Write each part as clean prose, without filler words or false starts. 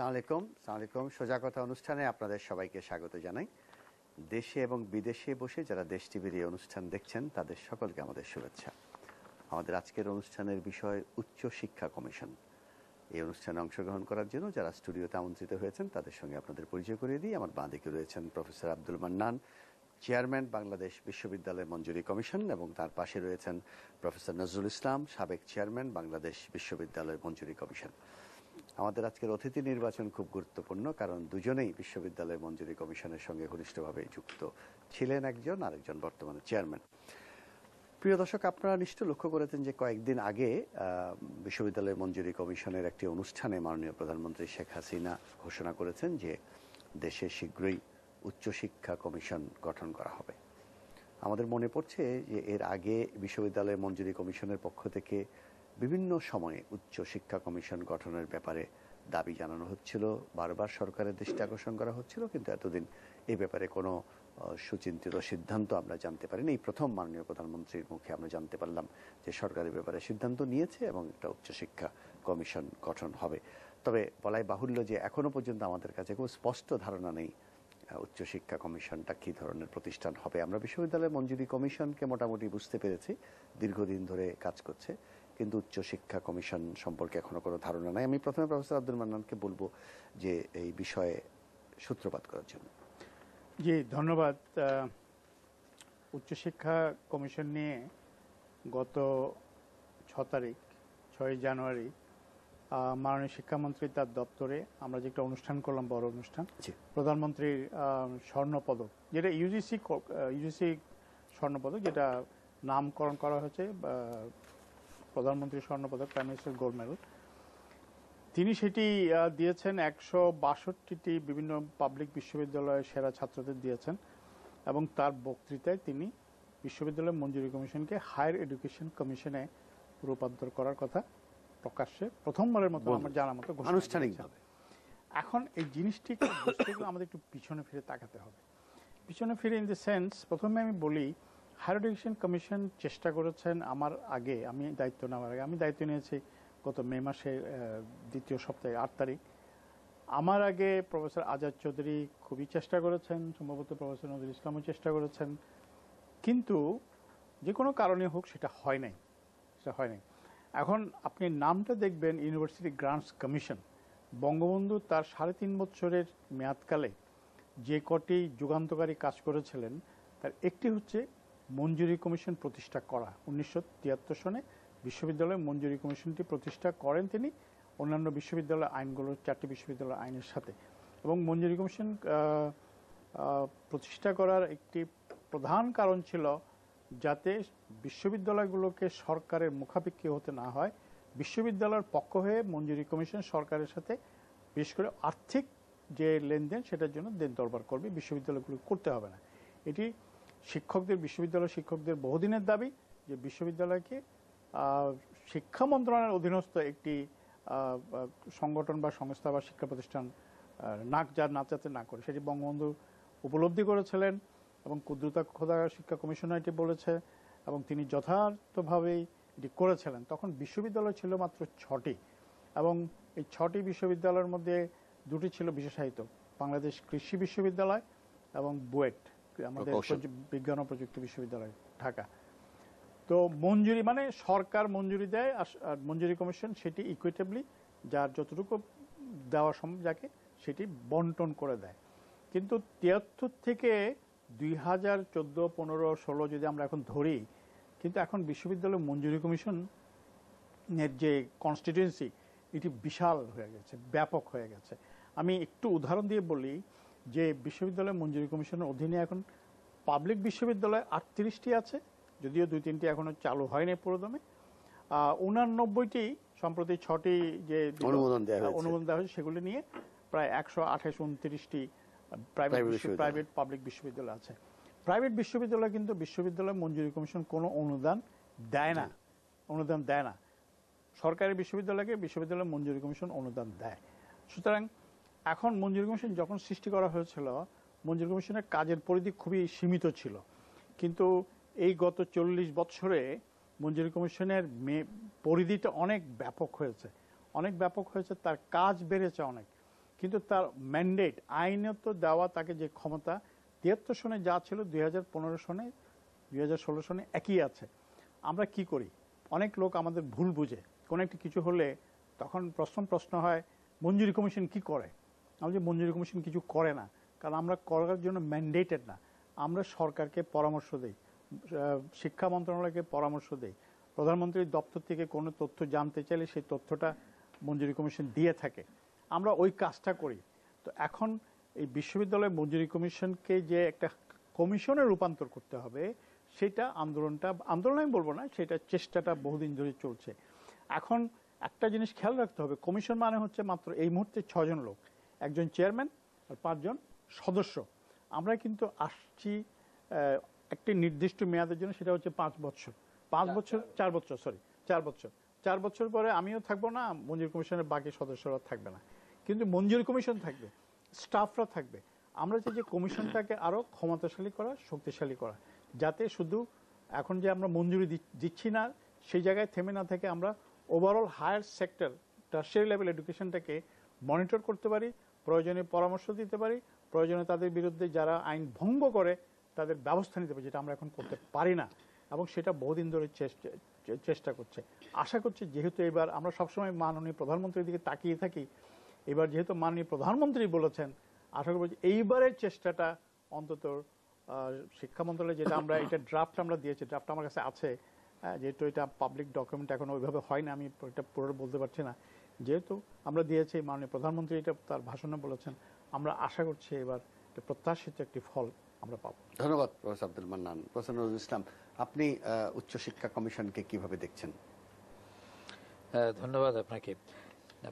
আসসালামু আলাইকুম। সোজা কথা অনুষ্ঠানে আপনাদের সবাইকে স্বাগত জানাই। দেশে এবং বিদেশে বসে যারা দেশ টিভির এই অনুষ্ঠান দেখছেন তাদের সকলকে আমাদের শুভেচ্ছা। আমাদের আজকের অনুষ্ঠানের বিষয় উচ্চ শিক্ষা কমিশন। এই অনুষ্ঠানে অংশগ্রহণ করার জন্য যারা স্টুডিওতে আমন্ত্রিত হয়েছেন তাদের সঙ্গে আপনাদের পরিচয় করিয়ে দিই। আমার বাঁদিকে রয়েছেন প্রফেসর আব্দুল মান্নান, চেয়ারম্যান বাংলাদেশ বিশ্ববিদ্যালয় মঞ্জুরি কমিশন, এবং তার পাশে রয়েছেন প্রফেসর নজরুল ইসলাম, সাবেক চেয়ারম্যান বাংলাদেশ বিশ্ববিদ্যালয় মঞ্জুরি কমিশন। আমাদের আজকের অতিথি নির্বাচন খুব গুরুত্বপূর্ণ, কারণ দুজনেই বিশ্ববিদ্যালয় মঞ্জুরি কমিশনের সঙ্গে ঘনিষ্ঠভাবে যুক্ত ছিলেন, আরেকজন বর্তমানে চেয়ারম্যান। প্রিয় দর্শক, আপনারা নিশ্চয় লক্ষ্য করেছেন যে কয়েকদিন আগে বিশ্ববিদ্যালয় মঞ্জুরি কমিশনের একটি অনুষ্ঠানে মাননীয় প্রধানমন্ত্রী শেখ হাসিনা ঘোষণা করেছেন যে দেশে শীঘ্রই উচ্চশিক্ষা কমিশন গঠন করা হবে। আমাদের মনে পড়ছে যে এর আগে বিশ্ববিদ্যালয় মঞ্জুরি কমিশনের পক্ষ থেকে বিভিন্ন সময়ে উচ্চ শিক্ষা কমিশন গঠনের ব্যাপারে দাবি জানানো হচ্ছিল, বারবার সরকারের দৃষ্টি আকর্ষণ করা হচ্ছিল, কিন্তু এতদিন এই ব্যাপারে কোনো সুচিন্তিত সিদ্ধান্ত আমরা জানতে পারিনি। এই প্রথম মাননীয় প্রধানমন্ত্রীর মুখে আমরা জানতে পারলাম যে সরকারের ব্যাপারে সিদ্ধান্ত নিয়েছে এবং একটা উচ্চশিক্ষা কমিশন গঠন হবে। তবে বলাই বাহুল্য যে এখনো পর্যন্ত আমাদের কাছে খুব স্পষ্ট ধারণা নেই উচ্চশিক্ষা কমিশনটা কী ধরনের প্রতিষ্ঠান হবে। আমরা বিশ্ববিদ্যালয় মঞ্জুরি কমিশনকে মোটামুটি বুঝতে পেরেছি, দীর্ঘদিন ধরে কাজ করছে, কিন্তু উচ্চশিক্ষা কমিশন সম্পর্কে এখনো কোনো ধারণা নাই। আমি প্রথমে প্রফেসর আব্দুল মান্নানকে বলবো যে এই বিষয়ে সূত্রপাত করার জন্য। জি, ধন্যবাদ। উচ্চশিক্ষা কমিশন নিয়ে গত 6 জানুয়ারি মাননীয় শিক্ষামন্ত্রী তার দপ্তরে আমরা যে একটা অনুষ্ঠান করলাম, বড় অনুষ্ঠান, প্রধানমন্ত্রীর স্বর্ণপদক, যেটা ইউজিসি স্বর্ণপদক, যেটা নামকরণ করা হয়েছে প্রধানমন্ত্রীর স্বর্ণপদক, প্রাইম মিনিস্টার গোল্ড মেডেল। তিনি সেটি দিয়েছেন 162টি বিভিন্ন পাবলিক বিশ্ববিদ্যালয়ের সেরা ছাত্রদের দিয়েছেন, এবং তার বক্তৃতায় তিনি বিশ্ববিদ্যালয় মঞ্জুরি কমিশনকে হায়ার এডুকেশন কমিশনে রূপান্তর করার কথা প্রকাশ্যে প্রথমবারের মতো আমার জানার মতো আনুষ্ঠানিকভাবে। এখন এই জিনিসটিকে বুঝতে গেলে আমাদের একটু পিছনে ফিরে তাকাতে হবে। পিছনে ফিরে ইন দ্য সেন্স, প্রথমে আমি বলি হায়ার এডুকেশন কমিশন চেষ্টা করেছেন আমার আগে, আমি দায়িত্ব নেওয়ার আগে, আমি দায়িত্ব নিয়েছি গত মে মাসে 2য় সপ্তাহে 8 তারিখ। আমার আগে প্রফেসর আজাদ চৌধুরী খুবই চেষ্টা করেছেন, সম্ভবত প্রফেসর নজরুল ইসলামও চেষ্টা করেছেন, কিন্তু যে কোনো কারণে হোক সেটা হয় নাই। এখন আপনি নামটা দেখবেন ইউনিভার্সিটি গ্রান্টস কমিশন। বঙ্গবন্ধু তার 3.5 বছরের মেয়াদকালে যে কটি যুগান্তকারী কাজ করেছিলেন তার একটি হচ্ছে মঞ্জুরি কমিশন প্রতিষ্ঠা করা। 1973 সনে বিশ্ববিদ্যালয় মঞ্জুরি কমিশনটি প্রতিষ্ঠা করেন তিনি, অন্যান্য বিশ্ববিদ্যালয় আইনগুলোর 4টি বিশ্ববিদ্যালয় আইনের সাথে। এবং মঞ্জুরি কমিশন প্রতিষ্ঠা করার একটি প্রধান কারণ ছিল যাতে বিশ্ববিদ্যালয়গুলোকে সরকারের মুখাপেক্ষী হতে না হয়। বিশ্ববিদ্যালয়ের পক্ষ হয়ে মঞ্জুরি কমিশন সরকারের সাথে বিশেষ করে আর্থিক যে লেনদেন সেটার জন্য দেন দরবার করবে, বিশ্ববিদ্যালয়গুলো করতে হবে না। এটি বিশ্ববিদ্যালয় শিক্ষকদের বহুদিনের দাবি যে বিশ্ববিদ্যালয়কে শিক্ষা মন্ত্রণালয়ের অধীনস্থ একটি সংগঠন বা সংস্থা বা শিক্ষা প্রতিষ্ঠান যাতে না করে, সেটি বঙ্গবন্ধু উপলব্ধি করেছিলেন এবং কুদ্রুতা খোদা শিক্ষা কমিশনার এটি বলেছে, এবং তিনি যথার্থভাবেই এটি করেছিলেন। তখন বিশ্ববিদ্যালয় ছিল মাত্র 6টি, এবং এই 6টি বিশ্ববিদ্যালয়ের মধ্যে 2টি ছিল বিশেষায়িত, বাংলাদেশ কৃষি বিশ্ববিদ্যালয় এবং বুয়েট, আমাদের বিজ্ঞান ও প্রযুক্তি বিশ্ববিদ্যালয় ঢাকা। তো মঞ্জুরি মানে সরকার মঞ্জুরি দেয়, আর মঞ্জুরি কমিশন সেটি ইকুইটেবলি যার যতটুকু দেওয়া সম্ভব যাকে সেটি বন্টন করে দেয়। কিন্তু 73 থেকে 2014, 15, 16 যদি আমরা এখন ধরি, কিন্তু এখন বিশ্ববিদ্যালয় মঞ্জুরি কমিশনের যে কনস্টিটিউয়েন্সি এটি বিশাল হয়ে গেছে, ব্যাপক হয়ে গেছে। আমি একটু উদাহরণ দিয়ে বলি যে বিশ্ববিদ্যালয় মঞ্জুরি কমিশনের অধীনে এখন পাবলিক বিশ্ববিদ্যালয় 38টি আছে, যদিও 2-3টি এখনো চালু হয়নি পুরোদমে। 89টি সম্প্রতি 6টি যে অনুমোদন দেওয়া হয়েছে সেগুলি নিয়ে প্রায় 128-29টি প্রাইভেট পাবলিক বিশ্ববিদ্যালয় আছে। প্রাইভেট বিশ্ববিদ্যালয় কিন্তু বিশ্ববিদ্যালয় মঞ্জুরি কমিশন কোনো অনুদান দেয় না। সরকারি বিশ্ববিদ্যালয়কে বিশ্ববিদ্যালয় মঞ্জুরি কমিশন অনুদান দেয়। সুতরাং এখন মঞ্জুরি কমিশন যখন সৃষ্টি করা হয়েছিল, মঞ্জুরি কমিশনের কাজের পরিধি খুবই সীমিত ছিল, কিন্তু এই গত 40 বছরে মঞ্জুরি কমিশনের পরিধিটা অনেক ব্যাপক হয়েছে, তার কাজ বেড়েছে অনেক। কিন্তু তার ম্যান্ডেট আইনত দেওয়া তাকে যে ক্ষমতা 73 সনে যা ছিল 2015 সনে 2016 সনে একই আছে। আমরা কি করি, অনেক লোক আমাদের ভুল বুঝে কোনো একটি কিছু হলে তখন প্রশ্ন হয় মঞ্জুরি কমিশন কি করে। আমরা যে মঞ্জুরি কমিশন কিছু করে না, কারণ আমরা করার জন্য ম্যান্ডেটেড না। আমরা সরকারকে পরামর্শ দেই, শিক্ষা মন্ত্রণালয়কে পরামর্শ দেই, প্রধানমন্ত্রীর দপ্তর থেকে কোনো তথ্য জানতে চাইলে সেই তথ্যটা মঞ্জুরি কমিশন দিয়ে থাকে, আমরা ওই কাজটা করি। তো এখন এই বিশ্ববিদ্যালয় মঞ্জুরি কমিশনকে যে একটা কমিশনে রূপান্তর করতে হবে, সেটা আন্দোলন আমি বলবো না, সেটা চেষ্টাটা বহুদিন ধরে চলছে। এখন একটা জিনিস খেয়াল রাখতে হবে, কমিশন মানে হচ্ছে মাত্র এই মুহূর্তে 6 জন লোক, একজন চেয়ারম্যান আর 5 জন সদস্য। আমরা কিন্তু আসছি একটি নির্দিষ্ট মেয়াদের জন্য, সেটা হচ্ছে 4 বছর পরে আমিও থাকবো না, মঞ্জুরি কমিশনের বাকি সদস্যরা থাকবে না, কিন্তু মঞ্জুরি কমিশন থাকবে, স্টাফরা থাকবে। আমরা চাই যে কমিশনটাকে আরো ক্ষমতাশালী করা, শক্তিশালী করা, যাতে শুধু এখন যে আমরা মঞ্জুরি দিচ্ছি না সেই জায়গায় থেমে না থেকে আমরা overall higher sector tertiary level এডুকেশনটাকে মনিটর করতে পারি, প্রয়োজনে পরামর্শ দিতে পারি, প্রয়োজনে তাদের বিরুদ্ধে যারা আইন ভঙ্গ করে তাদের ব্যবস্থা নিতে পারি, যেটা আমরা এখন করতে পারি না, এবং সেটা বহুদিন ধরে চেষ্টা করছে। আশা করছি যেহেতু এবার আমরা সবসময় মাননীয় প্রধানমন্ত্রীর দিকে তাকিয়ে থাকি, এবার যেহেতু মাননীয় প্রধানমন্ত্রী বলেছেন, আশা করব যে এইবারের চেষ্টাটা অন্তত শিক্ষা মন্ত্রণালয় যেটা আমরা এটা ড্রাফট আমরা দিয়েছি, ড্রাফট আমার কাছে আছে, যেহেতু এটা পাবলিক ডকুমেন্ট এখন ওইভাবে হয় না, আমি এটা পুরো বলতে পারছি না, যেহেতু আমরা দিয়েছি, মাননীয় প্রধানমন্ত্রী এটা তার ভাষণে বলেছেন, আমরা আশা করছি এবার প্রত্যাশিত একটি ফল আমরা পাবো। ধন্যবাদ প্রফেসর আব্দুল মান্নান। প্রফেসর নজরুল ইসলাম, আপনি উচ্চশিক্ষা কমিশনকে কিভাবে দেখছেন? ধন্যবাদ আপনাকে।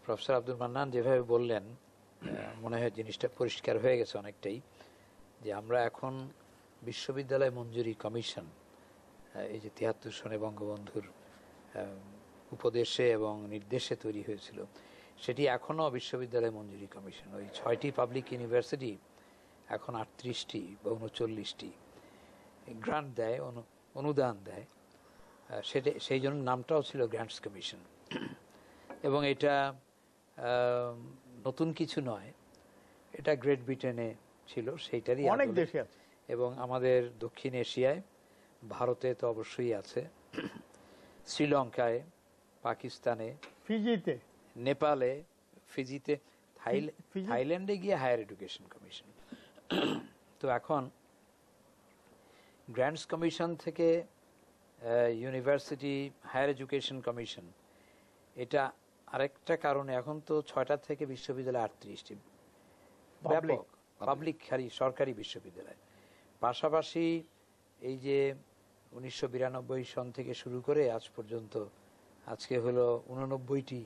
প্রফেসর আব্দুল মান্নান যেভাবে বললেন, মনে হয় জিনিসটা পরিষ্কার হয়ে গেছে অনেকটাই, যে আমরা এখন বিশ্ববিদ্যালয় মঞ্জুরি কমিশন, এই যে 73 সনে বঙ্গবন্ধুর উপদেশে এবং নির্দেশে তৈরি হয়েছিল, সেটি এখনও বিশ্ববিদ্যালয় মঞ্জুরি কমিশন। ওই 6টি পাবলিক ইউনিভার্সিটি এখন 38টি বা 39টি গ্রান্ট দেয়, অনুদান দেয়, সেই জন্য নামটাও ছিল গ্র্যান্টস কমিশন। এবং এটা নতুন কিছু নয়, এটা গ্রেট ব্রিটেনে ছিল, সেইটারই অনেক দেশে আছে, এবং আমাদের দক্ষিণ এশিয়ায়, ভারতে তো অবশ্যই আছে, শ্রীলঙ্কায়, পাকিস্তানে, ফিজিতে, নেপালে, ফিজিতে, থাইল্যান্ডে গিয়ে হায়ার এডুকেশন কমিশন। তো এখন গ্র্যান্টস কমিশন থেকে ইউনিভার্সিটি হায়ার এডুকেশন কমিশন, এটা আরেকটা কারণে এখন তো 6টা থেকে বিশ্ববিদ্যালয় 38টি ব্যাপক পাবলিক সরকারি বিশ্ববিদ্যালয়। পাশাপাশি এই যে 1992 সন থেকে শুরু করে আজ পর্যন্ত আজকে হলো 89টি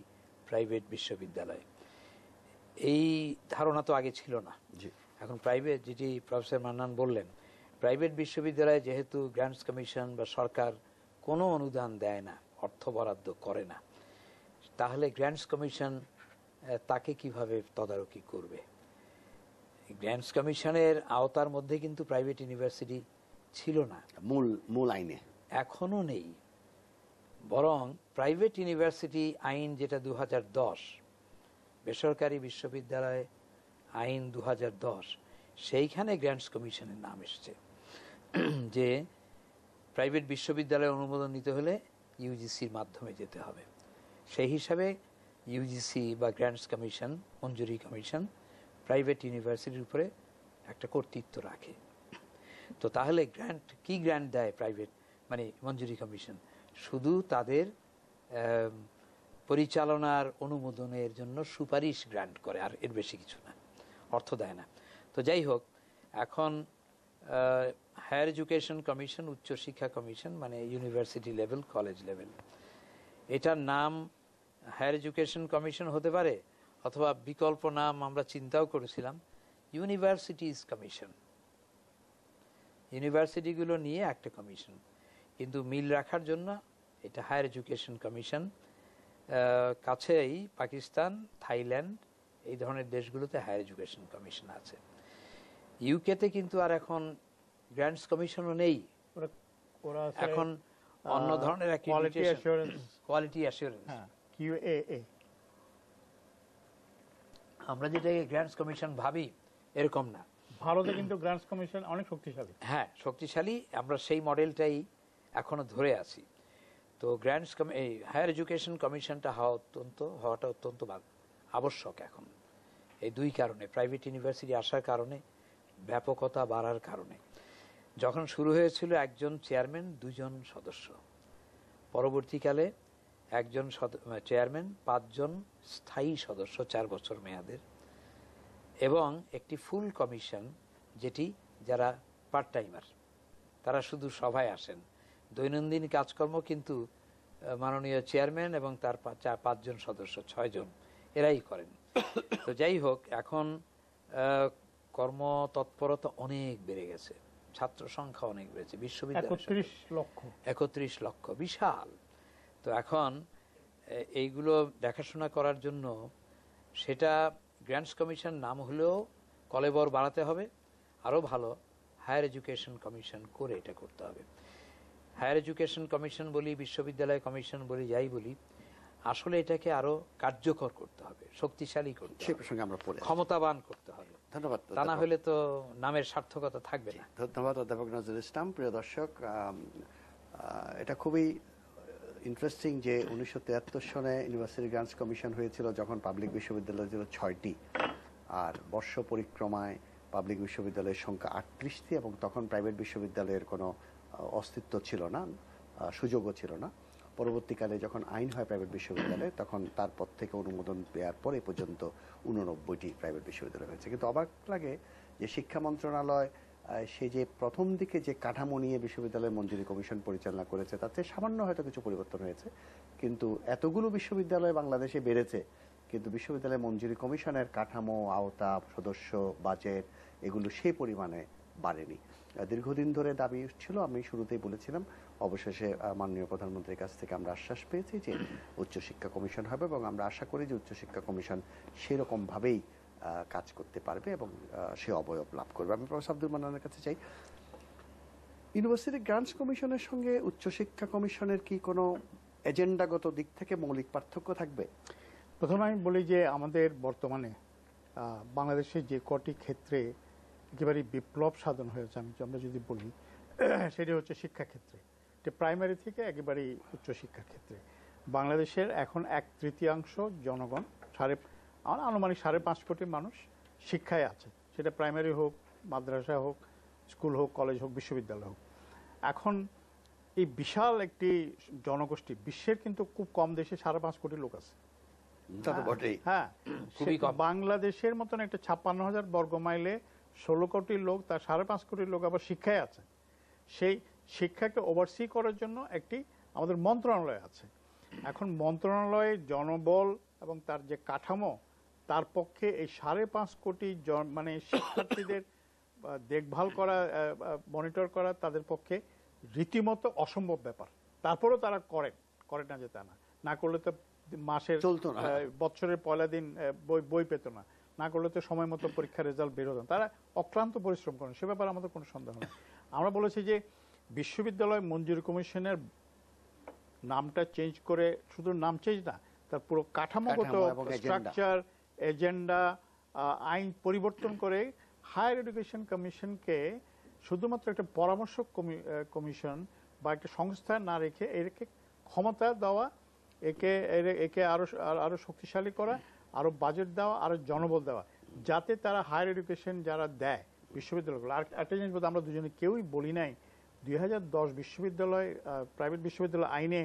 প্রাইভেট বিশ্ববিদ্যালয়। এই ধারণা তো আগে ছিল না। এখন প্রাইভেট, যেটি প্রফেসর মান্নান বললেন, প্রাইভেট বিশ্ববিদ্যালয়ে যেহেতু গ্র্যান্টস কমিশন বা সরকার কোনো অনুদান দেয় না, অর্থ বরাদ্দ করে না, তাহলে গ্র্যান্টস কমিশন তাকে কিভাবে তদারকি করবে? গ্র্যান্টস কমিশনের আওতার মধ্যে কিন্তু প্রাইভেট ইউনিভার্সিটি ছিল না, মূল আইনে এখনো নেই। বরং প্রাইভেট ইউনিভার্সিটি আইন যেটা 2010, বেসরকারি বিশ্ববিদ্যালয় আইন 2010, সেইখানে গ্র্যান্টস কমিশনের নাম এসেছে, যে প্রাইভেট বিশ্ববিদ্যালয়ের অনুমোদন নিতে হলে ইউজিসির মাধ্যমে যেতে হবে। সেই হিসাবে ইউজিসি বা গ্র্যান্টস কমিশন, মঞ্জুরি কমিশন, প্রাইভেট ইউনিভার্সিটির উপরে একটা কর্তৃত্ব রাখে। তো তাহলে কি গ্র্যান্ট দেয় প্রাইভেট, মানে মঞ্জুরি কমিশন? শুধু তাদের পরিচালনার অনুমোদনের জন্য সুপারিশ গ্র্যান্ট করে, আর এর বেশি কিছু না, অর্থ দেয় না। তো যাই হোক, এখন হায়ার এডুকেশন কমিশন, উচ্চশিক্ষা কমিশন, মানে ইউনিভার্সিটি লেভেল, কলেজ লেভেল, এটার নাম হায়ার এডুকেশন কমিশন হতে পারে, অথবা বিকল্প নাম আমরা চিন্তাও করেছিলাম, ইউনিভার্সিটিজ কমিশন। ইউনিভার্সিটিগুলো নিয়ে একটা কমিশন, কিন্তু মিল রাখার জন্য এটা হায়ার এডুকেশন কমিশন। কাছেই পাকিস্তান, থাইল্যান্ড, এই ধরনের দেশগুলোতে হায়ার এডুকেশন কমিশন আছে। ইউকেতে কিন্তু আর এখন গ্র্যান্টস কমিশনও নেই, এখন অন্য ধরনের কোয়ালিটি অ্যাসুরেন্স। আমরা যেটাকে গ্র্যান্টস কমিশন ভাবি এরকম না। ভারতে কিন্তু গ্র্যান্টস কমিশন অনেক শক্তিশালী। হ্যাঁ, শক্তিশালী, আমরা সেই মডেলটাই এখনো ধরে আছি। তো গ্র্যান্টস এই হায়ার এডুকেশন কমিশনটা হওয়াটা অত্যন্ত আবশ্যক এখন, এই দুই কারণে, প্রাইভেট ইউনিভার্সিটি আসার কারণে, ব্যাপকতা বাড়ার কারণে। যখন শুরু হয়েছিল একজন চেয়ারম্যান 2 জন সদস্য, পরবর্তীকালে একজন চেয়ারম্যান 5 জন স্থায়ী সদস্য 4 বছর মেয়াদের, এবং একটি ফুল কমিশন যেটি যারা পার্ট টাইমার, তারা শুধু সভায় আসেন, দৈনন্দিন কাজকর্ম কিন্তু মাননীয় চেয়ারম্যান এবং তার 5 জন সদস্য 6 জন এরাই করেন। তো যাই হোক, এখন কর্মতৎপরতা অনেক বেড়ে গেছে, ছাত্র সংখ্যা অনেক বেড়েছে, বিশ্ববিদ্যালয় 31 লক্ষ, বিশাল। তো এখন এইগুলো দেখাশোনা করার জন্য সেটা গ্র্যান্টস কমিশন নাম হলেও কলেবর বাড়াতে হবে, আরও ভালো হায়ার এডুকেশন কমিশন করে এটা করতে হবে। হায়ার এডুকেশন কমিশন বলি, বিশ্ববিদ্যালয় কমিশন বলি, যাই বলি, আসলে এটাকে আরো কার্যকর করতে হবে, শক্তিশালী করতে হবে, সেই প্রসঙ্গে আমরা পড়ে ক্ষমতাবান করতে হবে। ধন্যবাদ। তা না হলে তো নামের সার্থকতা থাকবে না। ধন্যবাদ অধ্যাপক নজরুল ইসলাম। প্রিয় দর্শক, এটা খুবই ইন্টারেস্টিং যে 1973 সনে ইউনিভার্সিটি গ্রান্টস কমিশন হয়েছিল যখন পাবলিক বিশ্ববিদ্যালয় ছিল 6টি, আর বর্ষ পরিক্রমায় পাবলিক বিশ্ববিদ্যালয়ের সংখ্যা 38টি, এবং তখন প্রাইভেট বিশ্ববিদ্যালয়ের কোনো অস্তিত্ব ছিল না, সুযোগও ছিল না। পরবর্তীকালে যখন আইন হয় প্রাইভেট বিশ্ববিদ্যালয়ে, তখন তারপর থেকে অনুমোদন দেওয়ার পরে পর্যন্ত 89টি প্রাইভেট বিশ্ববিদ্যালয় হয়েছে। কিন্তু অবাক লাগে যে শিক্ষা মন্ত্রণালয় সে যে প্রথম দিকে যে কাঠামো নিয়ে বিশ্ববিদ্যালয় মঞ্জুরি কমিশন পরিচালনা করেছে, তাতে সামান্য হয়তো কিছু পরিবর্তন হয়েছে, কিন্তু এতগুলো বিশ্ববিদ্যালয় বাংলাদেশে বেড়েছে, কিন্তু বিশ্ববিদ্যালয় মঞ্জুরি কমিশনের কাঠামো, আওতা, সদস্য, বাজেট এগুলো সেই পরিমাণে বাড়েনি। দীর্ঘদিন ধরে দাবি ছিল, আমি শুরুতেই বলেছিলাম, অবশেষে মাননীয় প্রধানমন্ত্রীর কাছ থেকে আমরা আশ্বাস পেয়েছি যে উচ্চশিক্ষা কমিশন হবে, এবং আমরা আশা করি যে উচ্চশিক্ষা কমিশন সেরকমভাবেই কাজ করতে পারবে এবং সে অবয়ব লাভ করবে। আমি প্রফেসর আব্দুল মান্নানের কাছে চাই, ইউনিভার্সিটি গ্রান্টস কমিশনের সঙ্গে উচ্চশিক্ষা কমিশনের কি কোনো এজেন্ডাগত দিক থেকে মৌলিক পার্থক্য থাকবে? প্রথমে আমি বলি যে আমাদের বর্তমানে বাংলাদেশে যে কটি ক্ষেত্রে একেবারে বিপ্লব সাধন হয়েছে, আমরা যদি বলি, সেটি হচ্ছে শিক্ষাক্ষেত্রে, প্রাইমারি থেকে একেবারে উচ্চশিক্ষা ক্ষেত্রে। বাংলাদেশের এখন 1/3 জনগণ, আনুমানিক 5.5 কোটি মানুষ শিক্ষায় আছে, সেটা প্রাইমারি হোক, মাদ্রাসা হোক, স্কুল হোক, কলেজ হোক, বিশ্ববিদ্যালয় হোক। এখন এই বিশাল একটি জনগোষ্ঠী, বিশ্বের কিন্তু খুব কম দেশে 5.5 কোটি লোক আছে। হ্যাঁ, বাংলাদেশের মতন একটা 56,000 বর্গ মাইলে 16 কোটি লোক, তার 5.5 কোটি লোক আবার শিক্ষায় আছে। সেই শিক্ষাকে ওভারসি করার জন্য একটি আমাদের মন্ত্রণালয় আছে। এখন মন্ত্রণালয়ে জনবল এবং তার যে কাঠামো, তার পক্ষে এই 5.5 কোটি মানে শিক্ষার্থীদের দেখভাল করা, মনিটর করা তাদের পক্ষে রীতিমতো অসম্ভব ব্যাপার। তারপরেও তারা করে না, যে তা না করলে তো মাসের বছরের পয়লা দিন বই পেত না, না করলে তো সময় মতো পরীক্ষার রেজাল্ট বের হতো না। তারা অক্লান্ত পরিশ্রম করেন, সে ব্যাপারে আমাদের কোনো সন্দেহ নেই। আমরা বলেছি যে বিশ্ববিদ্যালয় মঞ্জুরি কমিশনের নামটা চেঞ্জ করে, শুধু নাম চেঞ্জ না, তার পুরো কাঠামোগত স্ট্রাকচার, এজেন্ডা, আইন পরিবর্তন করে হায়ার এডুকেশন কমিশনকে শুধুমাত্র একটা পরামর্শক কমিশন বা একটা সংস্থা না রেখে একে ক্ষমতা দেওয়া, একে আরো শক্তিশালী করা, আরো বাজেট দেওয়া, আরো জনবল দেওয়া, যাতে তারা হায়ার এডুকেশন যারা দেয় বিশ্ববিদ্যালয়গুলো। আর একটা জিনিস বলতে আমরা দুজনে কেউই বলি নাই, 2010 বিশ্ববিদ্যালয় প্রাইভেট বিশ্ববিদ্যালয় আইনে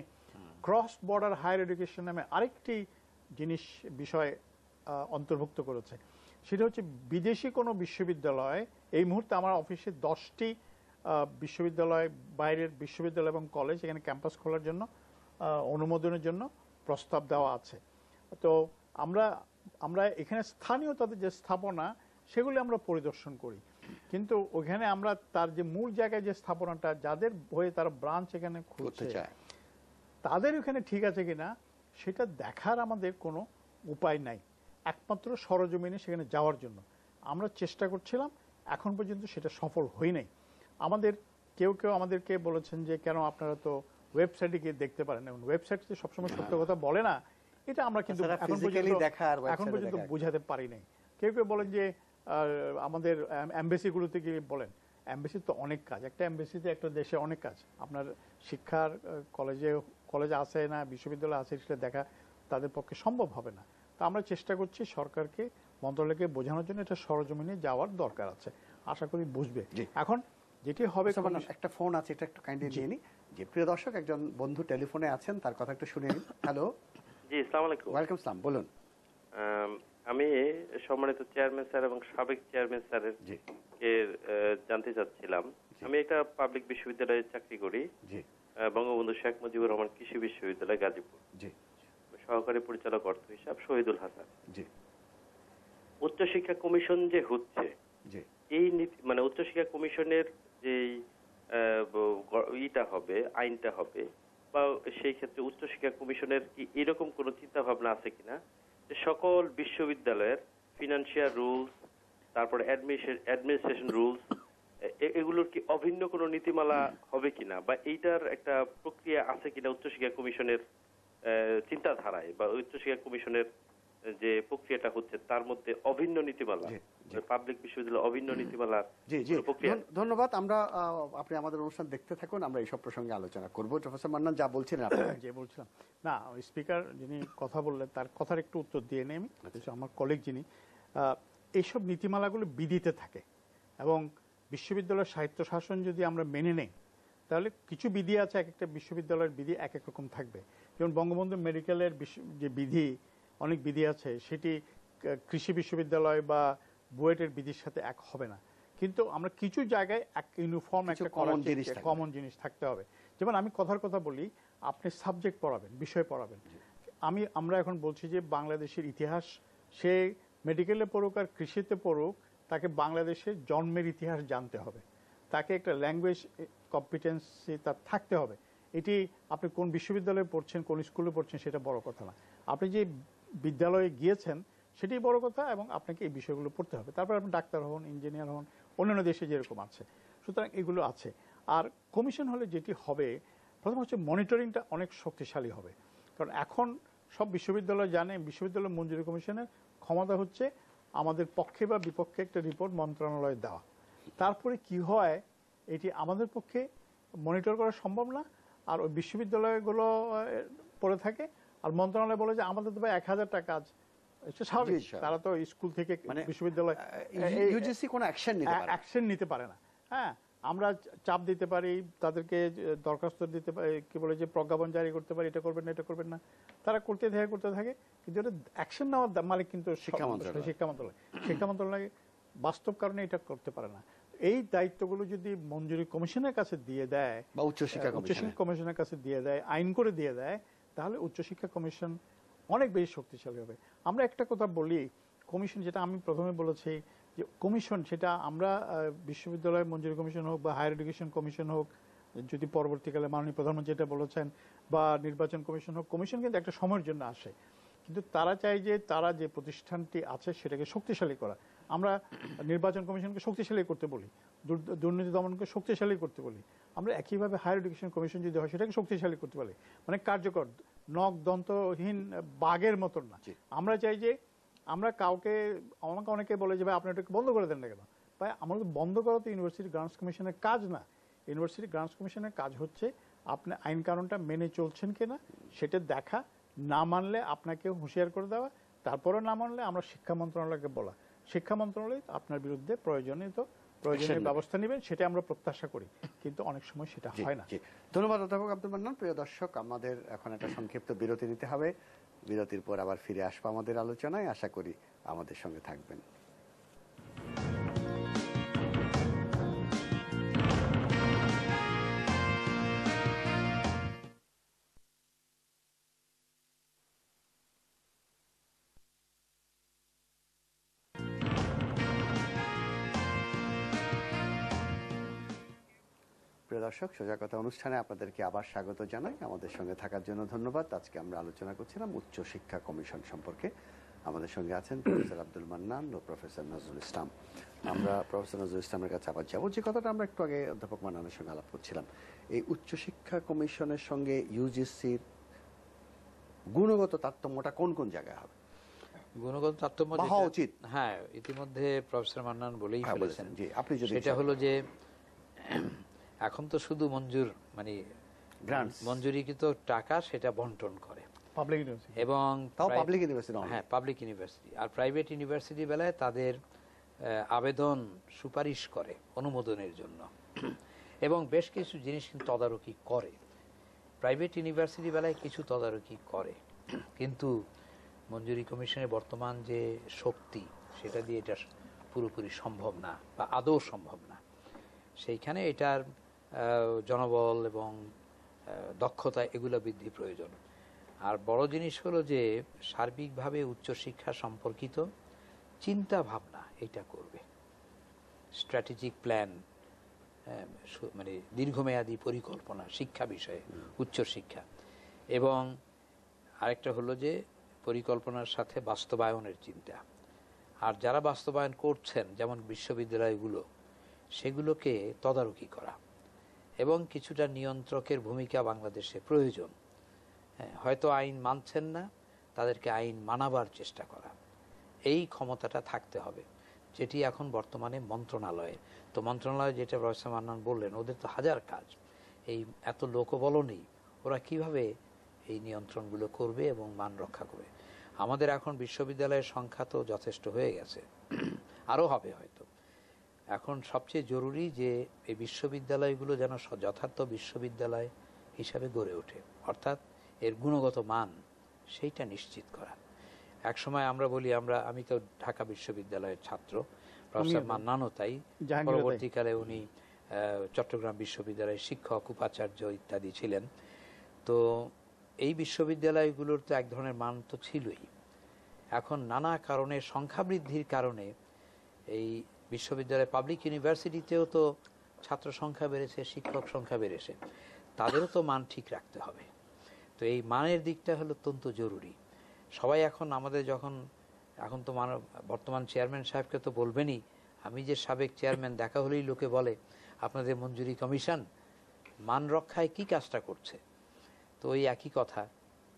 ক্রস বর্ডার হায়ার এডুকেশন নামে আরেকটি বিষয় অন্তর্ভুক্ত করেছে। সেটা হচ্ছে বিদেশি কোনো বিশ্ববিদ্যালয়, এই মুহূর্তে আমার অফিসে 10টি বিশ্ববিদ্যালয়, বাইরের বিশ্ববিদ্যালয় এবং কলেজ এখানে ক্যাম্পাস খোলার জন্য অনুমোদনের জন্য প্রস্তাব দেওয়া আছে। তো আমরা এখানে স্থানীয় তাদের যে স্থাপনা, সেগুলি আমরা পরিদর্শন করি, কিন্তু ওখানে আমরা তার যে মূল জায়গায় যে স্থাপনাটা, যাদের হয়ে তারা ব্রাঞ্চ এখানে খুলতে চায়, তাদের ওখানে ঠিক আছে কিনা সেটা দেখার আমাদের কোনো উপায় নাই, একমাত্র সরজমিনে সেখানে যাওয়ার জন্য আমরা চেষ্টা করছিলাম। এখন পর্যন্ত সেটা সফল হই নাই। আমাদের কেউ আমাদেরকে বলেছেন যে কেন আপনারা তো ওয়েবসাইটে গিয়ে দেখতে পারেন, এবং ওয়েবসাইট সবসময় সত্য কথা বলে না, এটা আমরা কিন্তু এখন পর্যন্ত বুঝাতে পারি নাই। কেউ কেউ বলেন যে আমাদের এমবেসিগুলোতে গিয়ে বলেন, এমবেসি তো অনেক কাজ, একটা এমবেসিতে একটা দেশে অনেক কাজ, আপনার শিক্ষার কলেজে আছে না বিশ্ববিদ্যালয়ে আছে সেটা দেখা তাদের পক্ষে সম্ভব হবে না। তো আমরা চেষ্টা করছি সরকারকে, মন্ত্রণালয়কে বোঝানোর জন্য এটা সরজমিনে যাওয়ার দরকার আছে, আশা করি বুঝবে। এখন যেটি হবে, একটা ফোন আছে, এটা একটু কাইন্ডলি নিয়ে নি। যে প্রিয় দর্শক, একজন বন্ধু টেলিফোনে আছেন, তার কথা একটু শুনে নিন। হ্যালো। জি, আসসালামু আলাইকুম। ওয়েলকাম সালাম, বলুন। আমি সম্মানিত চেয়ারম্যান স্যার এবং সাবেক চেয়ারম্যান স্যারের জানতে চাচ্ছিলাম। আমি একটা পাবলিক বিশ্ববিদ্যালয়ে চাকরি করি, বঙ্গবন্ধু শেখ মুজিবুর রহমান কৃষি বিশ্ববিদ্যালয় গাজীপুর। সহকারী পরিচালক অর্থ হিসাব শহীদুল হাসান। উচ্চশিক্ষা কমিশন যে হচ্ছে, এই মানে উচ্চশিক্ষা কমিশনের যে ইটা হবে, আইনটা হবে, বা সেই ক্ষেত্রে উচ্চশিক্ষা কমিশনের কি এরকম কোন চিন্তা ভাবনা আছে কিনা যে সকল বিশ্ববিদ্যালয়ের ফিনান্সিয়াল রুলস, তারপরে অ্যাডমিনিস্ট্রেশন রুলস, এগুলোর কি অভিন্ন কোনো নীতিমালা হবে কিনা, বা এইটার একটা প্রক্রিয়া আছে কিনা উচ্চশিক্ষা কমিশনের চিন্তাধারায়, বা উচ্চশিক্ষা কমিশনের যে প্রক্রিয়াটা হচ্ছে তার মধ্যে অভিন্ন নীতিমালা, পাবলিক বিশ্ববিদ্যালয় অভিন্ন নীতিমালা। ধন্যবাদ। আমরা আপনি আমাদের অনুষ্ঠান দেখতে থাকুন, আমরা এইসব প্রসঙ্গে আলোচনা করব। প্রফেসর মান্নান যা বলছিলেন আপনি। যে বলছিলাম না, স্পিকার যিনি কথা বললেন তার কথার একটু উত্তর দিয়ে নেই আমি। আমার কলিগ যিনি, এইসব নীতিমালাগুলো বিধিতে থাকে, এবং বিশ্ববিদ্যালয়ের সাহিত্য শাসন যদি আমরা মেনে নেই তাহলে কিছু বিধি আছে, এক একটা বিশ্ববিদ্যালয়ের বিধি এক এক রকম থাকবে। যেমন বঙ্গবন্ধু মেডিকেলের যে বিধি, অনেক বিধি আছে, সেটি কৃষি বিশ্ববিদ্যালয় বা বুয়েটের বিধির সাথে এক হবে না। কিন্তু আমরা কিছু জায়গায় এক ইউনিফর্ম একটা কমন জিনিস থাকতে হবে। যেমন আমি কথার কথা বলি, আপনি সাবজেক্ট পড়াবেন, বিষয় পড়াবেন। আমরা এখন বলছি যে বাংলাদেশের ইতিহাস, সে মেডিকেলে পড়ুক আর কৃষিতে পড়ুক, তাকে বাংলাদেশের জন্মের ইতিহাস জানতে হবে, তাকে একটা ল্যাঙ্গুয়েজ কম্পিটেন্সি তার থাকতে হবে। এটি আপনি কোন বিশ্ববিদ্যালয়ে পড়ছেন, কোন স্কুলে পড়ছেন সেটা বড় কথা না, আপনি যে বিদ্যালয়ে গিয়েছেন সেটাই বড় কথা, এবং আপনাকে এই বিষয়গুলো পড়তে হবে। তারপর আপনি ডাক্তার হন, ইঞ্জিনিয়ার হন, অন্যান্য দেশে যেরকম আছে। সুতরাং এগুলো আছে। আর কমিশন হলে যেটি হবে, প্রথম হচ্ছে মনিটরিংটা অনেক শক্তিশালী হবে। কারণ এখন সব বিশ্ববিদ্যালয় জানে বিশ্ববিদ্যালয় মঞ্জুরি কমিশনের ক্ষমতা হচ্ছে আমাদের পক্ষে বা বিপক্ষে একটা রিপোর্ট মন্ত্রণালয়ে দেওয়া। তারপরে কি হয়, এটি আমাদের পক্ষে মনিটর করা সম্ভব না, আর ওই বিশ্ববিদ্যালয়গুলো পড়ে থাকে, আর মন্ত্রণালয় বলে যে আমাদের তো ভাই 1000টা কাজ। স্বাভাবিক, তারা তো স্কুল থেকে বিশ্ববিদ্যালয় ইউজিসি কোনো অ্যাকশন নিতে পারে না। হ্যাঁ, আমরা চাপ দিতে পারি, তাদেরকে দরখাস্ত দিতে পারি, কি বলে যে প্রজ্ঞাপন জারি করতে পারি, এটা করবেন না, এটা করবেন না, তারা করতে থাকে, কিন্তু এটা অ্যাকশন নেওয়ার মালিক কিন্তু শিক্ষা মন্ত্রণালয় বাস্তব কারণে এটা করতে পারে না। এই দায়িত্বগুলো যদি মঞ্জুরি কমিশনের কাছে দিয়ে দেয় বা উচ্চশিক্ষা কমিশনের কাছে দিয়ে দেয়, আইন করে দিয়ে দেয়, তাহলে উচ্চশিক্ষা কমিশন অনেক বেশি শক্তিশালী হবে। আমরা একটা কথা বলি, কমিশন, যেটা আমি প্রথমে বলেছি যে কমিশন, সেটা আমরা বিশ্ববিদ্যালয় মঞ্জুরি কমিশন হোক বা হায়ার এডুকেশন কমিশন হোক, যদি পরবর্তীকালে মাননীয় প্রধানমন্ত্রী যেটা বলেছেন, বা নির্বাচন কমিশন হোক, কমিশন কিন্তু একটা সময়ের জন্য আসে, কিন্তু তারা চাই যে তারা যে প্রতিষ্ঠানটি আছে সেটাকে শক্তিশালী করা। আমরা নির্বাচন কমিশনকে শক্তিশালী করতে বলি, দুর্নীতি দমনকে শক্তিশালী করতে বলি, আমরা একইভাবে হায়ার এডুকেশন কমিশন যদি হয় সেটাকে শক্তিশালী করতে বলি, মানে কার্যকর, নখ দন্তহীন বাঘের মতন না। আমরা চাই যে আমরা আমাকে অনেকে বলে যে ভাই আপনি এটাকে বন্ধ করে দেন না কেন? ভাই, আমাদের বন্ধ করা তো ইউনিভার্সিটি গ্রান্টস কমিশনের কাজ না। ইউনিভার্সিটি গ্রান্টস কমিশনের কাজ হচ্ছে আপনি আইন কানুনটা মেনে চলছেন কিনা সেটা দেখা, না মানলে আপনাকে হুঁশিয়ার করে দেওয়া, তারপরে না মানলে আমরা শিক্ষা মন্ত্রণালয়কে বলা, শিক্ষা মন্ত্রণালয় আপনার বিরুদ্ধে প্রয়োজনীয় ব্যবস্থা নেবেন, সেটা আমরা প্রত্যাশা করি, কিন্তু অনেক সময় সেটা হয় না। ধন্যবাদ অধ্যাপক আব্দুল মান্নান। প্রিয় দর্শক, আমাদের এখন একটা সংক্ষিপ্ত বিরতি নিতে হবে। বিরতির পর আবার ফিরে আসবো আমাদের আলোচনায়, আশা করি আমাদের সঙ্গে থাকবেন। প্রিয় দর্শক, সোজা কথা অনুষ্ঠানে আপনাদেরকে আবার স্বাগত জানাই। আমাদের সঙ্গে থাকার জন্য ধন্যবাদ। আজকে আমরা আলোচনা করছিলাম উচ্চ শিক্ষা কমিশন সম্পর্কে। আমাদের সঙ্গে আছেন প্রফেসর আব্দুল মান্নান ও প্রফেসর নজরুল ইসলাম। আমরা প্রফেসর নজরুল ইসলামের কাছে আবার যাবো। যে কথাটা আমরা একটু আগে অধ্যাপক মান্নানের সঙ্গে আলাপ করছিলাম, এই উচ্চশিক্ষা কমিশনের সঙ্গে ইউজিসির গুণগত তারতম্যটা কোন কোন জায়গায় হবে? গুণগত তারতম্য বা হওয়া উচিত। হ্যাঁ, ইতিমধ্যে প্রফেসর মান্নান বলেই হ্যাঁ, ফেলেছেন। বলেছেন, জি, আপনি যদি সেটা হলো যে এখন তো শুধু মানে গ্রান্টস, মঞ্জুরিকৃত টাকা সেটা বন্টন করে পাবলিক ইউনিভার্সিটি এবং তাও পাবলিক ইউনিভার্সিটি হ্যাঁ, পাবলিক ইউনিভার্সিটি। আর প্রাইভেট ইউনিভার্সিটি বেলায় তাদের আবেদন সুপারিশ করে অনুমোদনের জন্য এবং বেশ কিছু জিনিস কিন্তু তদারকি করে। প্রাইভেট ইউনিভার্সিটি বেলায় কিছু তদারকি করে, কিন্তু মঞ্জুরি কমিশনের বর্তমান যে শক্তি সেটা দিয়ে এটা পুরোপুরি সম্ভব না বা আদৌ সম্ভব না। সেইখানে এটার জনবল এবং দক্ষতা এগুলো বৃদ্ধি প্রয়োজন। আর বড় জিনিস হলো যে সার্বিকভাবে উচ্চশিক্ষা সম্পর্কিত চিন্তা ভাবনা এটা করবে, স্ট্র্যাটেজিক প্ল্যান, মানে দীর্ঘমেয়াদী পরিকল্পনা শিক্ষা বিষয়ে, উচ্চশিক্ষা। এবং আরেকটা হলো যে পরিকল্পনার সাথে বাস্তবায়নের চিন্তা। আর যারা বাস্তবায়ন করছেন যেমন বিশ্ববিদ্যালয়গুলো, সেগুলোকে তদারকি করা এবং কিছুটা নিয়ন্ত্রকের ভূমিকা বাংলাদেশে প্রয়োজন। হ্যাঁ, হয়তো আইন মানছেন না, তাদেরকে আইন মানাবার চেষ্টা করা, এই ক্ষমতাটা থাকতে হবে, যেটি এখন বর্তমানে মন্ত্রণালয়ে। তো মন্ত্রণালয় যেটা প্রফেসর মান্নান বললেন, ওদের তো হাজার কাজ, এই এত লোকবল নেই, ওরা কিভাবে এই নিয়ন্ত্রণগুলো করবে এবং মান রক্ষা করবে। আমাদের এখন বিশ্ববিদ্যালয়ের সংখ্যা তো যথেষ্ট হয়ে গেছে, আরও হবে হয়তো। এখন সবচেয়ে জরুরি যে এই বিশ্ববিদ্যালয়গুলো যেন যথার্থ বিশ্ববিদ্যালয় হিসাবে গড়ে ওঠে, অর্থাৎ এর গুণগত মান সেইটা নিশ্চিত করা। এক সময় আমরা বলি, আমি তো ঢাকা বিশ্ববিদ্যালয়ের ছাত্র, প্রফেসর মান্নানও তাই, পরবর্তীকালে উনি চট্টগ্রাম বিশ্ববিদ্যালয়ের শিক্ষক, উপাচার্য ইত্যাদি ছিলেন। তো এই বিশ্ববিদ্যালয়গুলোর তো এক ধরনের মান তো ছিলই। এখন নানা কারণে, সংখ্যা বৃদ্ধির কারণে এই বিশ্ববিদ্যালয়, পাবলিক ইউনিভার্সিটিতেও তো ছাত্র সংখ্যা বেড়েছে, শিক্ষক সংখ্যা বেড়েছে, তাদেরও তো মান ঠিক রাখতে হবে। তো এই মানের দিকটা হলো অত্যন্ত জরুরি। সবাই এখন আমাদের এখন তো বর্তমান চেয়ারম্যান সাহেবকে তো বলবেনই, আমি যে সাবেক চেয়ারম্যান, দেখা হলেই লোকে বলে আপনাদের মঞ্জুরি কমিশন মান রক্ষায় কি কাজটা করছে। তো ওই একই কথা,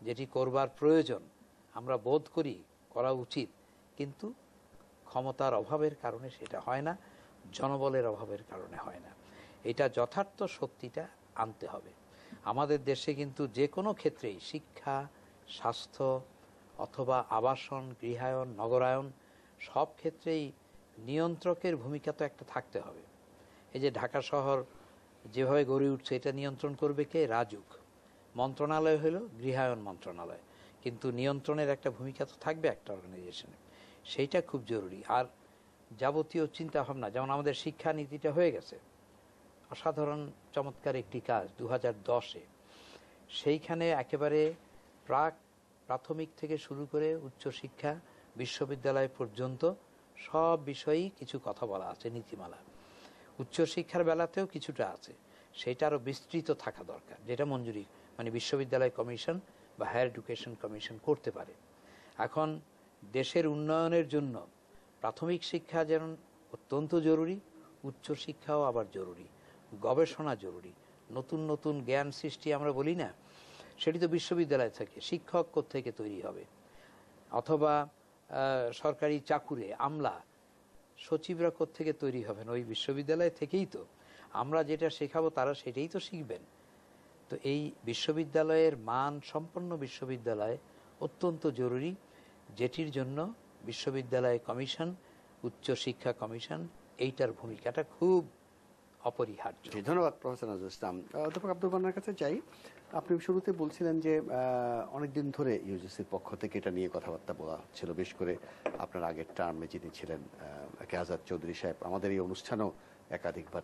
যেটি করবার প্রয়োজন আমরা বোধ করি করা উচিত, কিন্তু ক্ষমতার অভাবের কারণে সেটা হয় না, জনবলের অভাবের কারণে হয় না। এটা যথার্থ শক্তিটা আনতে হবে। আমাদের দেশে কিন্তু যে কোনো ক্ষেত্রেই, শিক্ষা, স্বাস্থ্য অথবা আবাসন, গৃহায়ন, নগরায়ন, সব ক্ষেত্রেই নিয়ন্ত্রকের ভূমিকা তো একটা থাকতে হবে। এই যে ঢাকা শহর যেভাবে গড়ে উঠছে, এটা নিয়ন্ত্রণ করবে কে? রাজুক। মন্ত্রণালয় হলো গৃহায়ন মন্ত্রণালয়, কিন্তু নিয়ন্ত্রণের একটা ভূমিকা তো থাকবে একটা অর্গানাইজেশনে, সেইটা খুব জরুরি। আর যাবতীয় চিন্তা ভাবনা, যেমন আমাদের শিক্ষা নীতিটা হয়ে গেছে, অসাধারণ চমৎকার একটি কাজ 2010-এ। সেইখানে একেবারে প্রাথমিক থেকে শুরু করে উচ্চশিক্ষা, বিশ্ববিদ্যালয় পর্যন্ত সব বিষয়েই কিছু কথা বলা আছে, নীতিমালা। উচ্চশিক্ষার বেলাতেও কিছুটা আছে, সেটা আরও বিস্তৃত থাকা দরকার, যেটা মঞ্জুরি মানে বিশ্ববিদ্যালয় কমিশন বা হায়ার এডুকেশন কমিশন করতে পারে। এখন দেশের উন্নয়নের জন্য প্রাথমিক শিক্ষা যেমন অত্যন্ত জরুরি, উচ্চশিক্ষাও আবার জরুরি, গবেষণা জরুরি, নতুন নতুন জ্ঞান সৃষ্টি আমরা বলি না, সেটি তো বিশ্ববিদ্যালয় থেকে। শিক্ষক কোত্থেকে তৈরি হবে, অথবা সরকারি চাকুরে আমলা, সচিবরা কোত্থেকে তৈরি হবেন? ওই বিশ্ববিদ্যালয় থেকেই তো। আমরা যেটা শেখাবো তারা সেটাই তো শিখবেন। তো এই বিশ্ববিদ্যালয়ের মান সম্পন্ন বিশ্ববিদ্যালয় অত্যন্ত জরুরি, যেটির জন্য বিশ্ববিদ্যালয় কমিশন, উচ্চশিক্ষা কমিশন, এইটার ভূমিকাটা খুব অপরিহার্য। ধন্যবাদ প্রফেসর নজরুল ইসলাম। অধ্যাপক আব্দুল মান্নানের কাছে যাই। আপনি শুরুতে বলছিলেন যে অনেকদিন ধরে ইউজিসির পক্ষ থেকে এটা নিয়ে কথাবার্তা বলা হচ্ছিল, বিশেষ করে আপনার আগের টার্মে যিনি ছিলেন আজাদ চৌধুরী সাহেব, আমাদের এই অনুষ্ঠানেও একাধিকবার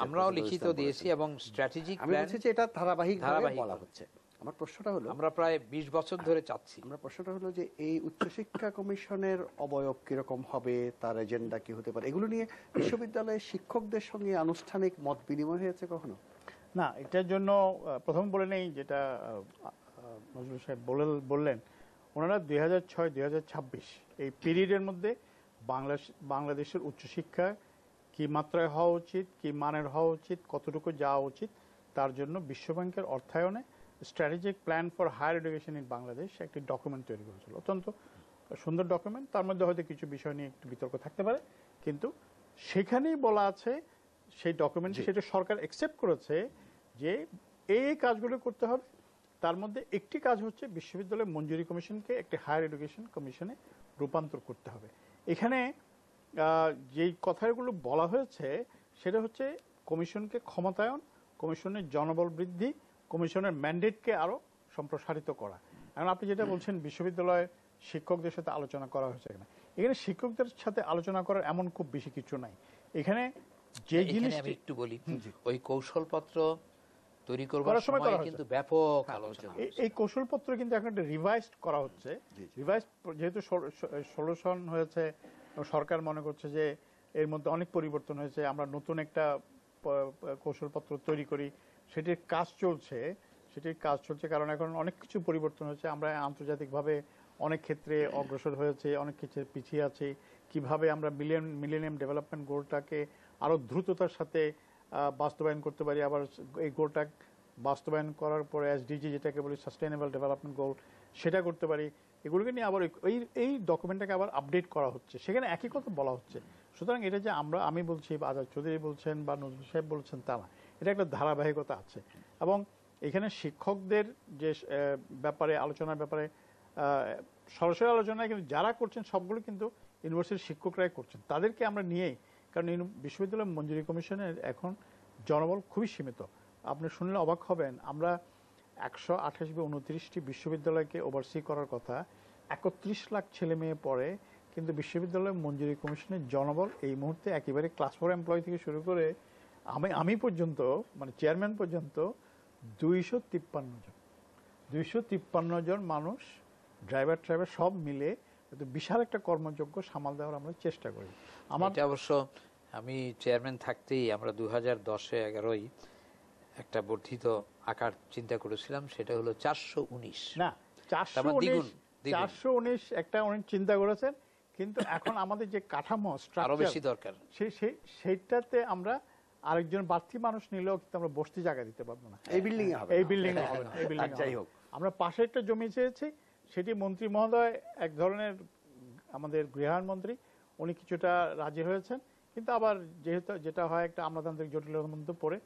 আমরাও লিখিত দিয়েছি এবং স্ট্র্যাটেজিক আমি বলছি যে এটা ধারাবাহিকভাবে বলা হচ্ছে। আমার প্রশ্নটা হলো, আমরা প্রায় 20 বছর ধরে চাচ্ছি, আমরা প্রশ্নটা হলো যে এই উচ্চশিক্ষা কমিশনের অবয়ব কিরকম হবে, তার এজেন্ডা কি হতে পারে, এগুলো নিয়ে বিশ্ববিদ্যালয়ের শিক্ষকদের সঙ্গে আনুষ্ঠানিক মত বিনিময় হয়েছে কখনো? না, এটার জন্য প্রথম বলে নেই, যেটা নজরুল সাহেব বললেন, ওনারা 2006-2026 এই পিরিয়ডের মধ্যে বাংলাদেশের উচ্চশিক্ষা কি মাত্রায় হওয়া উচিত, কি মানের হওয়া উচিত, কতটুকু যাওয়া উচিত, তার জন্য বিশ্বব্যাংকের অর্থায়নে strategic plan for higher education in Bangladesh একটি ডকুমেন্ট তৈরি করেছিল, অত্যন্ত সুন্দর ডকুমেন্ট, তার মধ্যে হয়তো কিছু বিষয় নিয়ে একটু বিতর্ক থাকতে পারে, কিন্তু সেখানেই বলা আছে সেই ডকুমেন্টে সেটা সরকার অ্যাকসেপ্ট করেছে যে এই কাজগুলো করতে হবে। তার মধ্যে একটি কাজ হচ্ছে বিশ্ববিদ্যালয় মঞ্জুরি কমিশনকে একটি হায়ার এডুকেশন কমিশনে রূপান্তর করতে হবে। এখানে যেই কথাগুলো বলা হয়েছে সেটা হচ্ছে কমিশনকে ক্ষমতায়ন, কমিশনের জনবল বৃদ্ধি, কমিশনের ম্যান্ডেটকে আরো সম্প্রসারিত করা। এখন আপনি যেটা বলছেন বিশ্ববিদ্যালয়ে শিক্ষকদের সাথে আলোচনা করা হয়েছে কিনা, এখানে শিক্ষকদের সাথে আলোচনা করার এমন খুব বেশি কিছু নাই। এখানে যে জিনিস আমি একটু বলি, ওই কৌশলপত্র তৈরি করার করবার সময় সময় কিন্তু ব্যাপক আলোচনা এই কৌশলপত্র কিন্তু এখন একটা রিভাইজড করা হচ্ছে। রিভাইজ যেহেতু সলিউশন হয়েছে, সরকার মনে করছে যে এর মধ্যে অনেক পরিবর্তন হয়েছে, আমরা নতুন একটা কৌশলপত্র তৈরি করি, সেটির কাজ চলছে। কারণ এখন অনেক কিছু পরিবর্তন হয়েছে, আমরা আন্তর্জাতিকভাবে অনেক ক্ষেত্রে অগ্রসর হয়েছে, অনেক ক্ষেত্রে পিছিয়ে আছি। কিভাবে আমরা মিলেনিয়াম ডেভেলপমেন্ট গোলটাকে আরো দ্রুততার সাথে বাস্তবায়ন করতে পারি, আবার এই গোলটা বাস্তবায়ন করার পরে এসডিজি যেটাকে বলি সাস্টেইনেবল ডেভেলপমেন্ট গোল, সেটা করতে পারি। এগুলোকে নিয়ে আবার এই ডকুমেন্টটাকে আবার আপডেট করা হচ্ছে, সেখানে একই কথা বলা হচ্ছে। সুতরাং এটা যে আমি বলছি বা আজাদ চৌধুরী বলছেন বা নজরুল সাহেব বলছেন তা না, এটা একটা ধারাবাহিকতা আছে। এবং এখানে শিক্ষকদের যে ব্যাপারে আলোচনার ব্যাপারে সরাসরি আলোচনায় কিন্তু যারা করছেন সবগুলো কিন্তু ইউনিভার্সিটির শিক্ষকরাই করছেন, তাদেরকে আমরা নিয়েই। কারণ বিশ্ববিদ্যালয় মঞ্জুরি কমিশনের এখন জনবল খুবই সীমিত। আপনি শুনলে অবাক হবেন, আমরা 128 বা 29টি বিশ্ববিদ্যালয়কে ওভারসি করার কথা, 31 লাখ ছেলে মেয়ে পড়ে, কিন্তু বিশ্ববিদ্যালয় মঞ্জুরি কমিশনের জনবল এই মুহূর্তে একেবারে ক্লাস 4 এমপ্লয়ি থেকে শুরু করে আমি পর্যন্ত, মানে চেয়ারম্যান পর্যন্ত 253 জন মানুষ, ড্রাইভার সব মিলে বিশাল একটা কর্মযোগ্য সামাল দেওয়ার আমরা চেষ্টা করি। এটা অবশ্য আমি চেয়ারম্যান থাকতেই আমরা 2010-11 একটা বর্ধিত আকার চিন্তা করেছিলাম, সেটা হলো 419 না 419 একটা অনেক চিন্তা করেছেন, কিন্তু এখন আমাদের যে কাঠামো আরো বেশি দরকার, সেইটাতে আমরা আরেকজন বাড়তি মানুষ নিলেও কিন্তু আমরা বসতি জায়গা দিতে পারবো না। এই বিল্ডিং এ হবে না। যাই হোক, আমরা পাশে একটা জমি চেয়েছি, সেটি মন্ত্রী মহোদয় এক ধরনের আমাদের গৃহায়ণ মন্ত্রী, উনি কিছুটা রাজি হয়েছেন, কিন্তু আবার যেহেতু যেটা হয় একটা আমলাতান্ত্রিক জটিলতার মধ্যে পড়ে,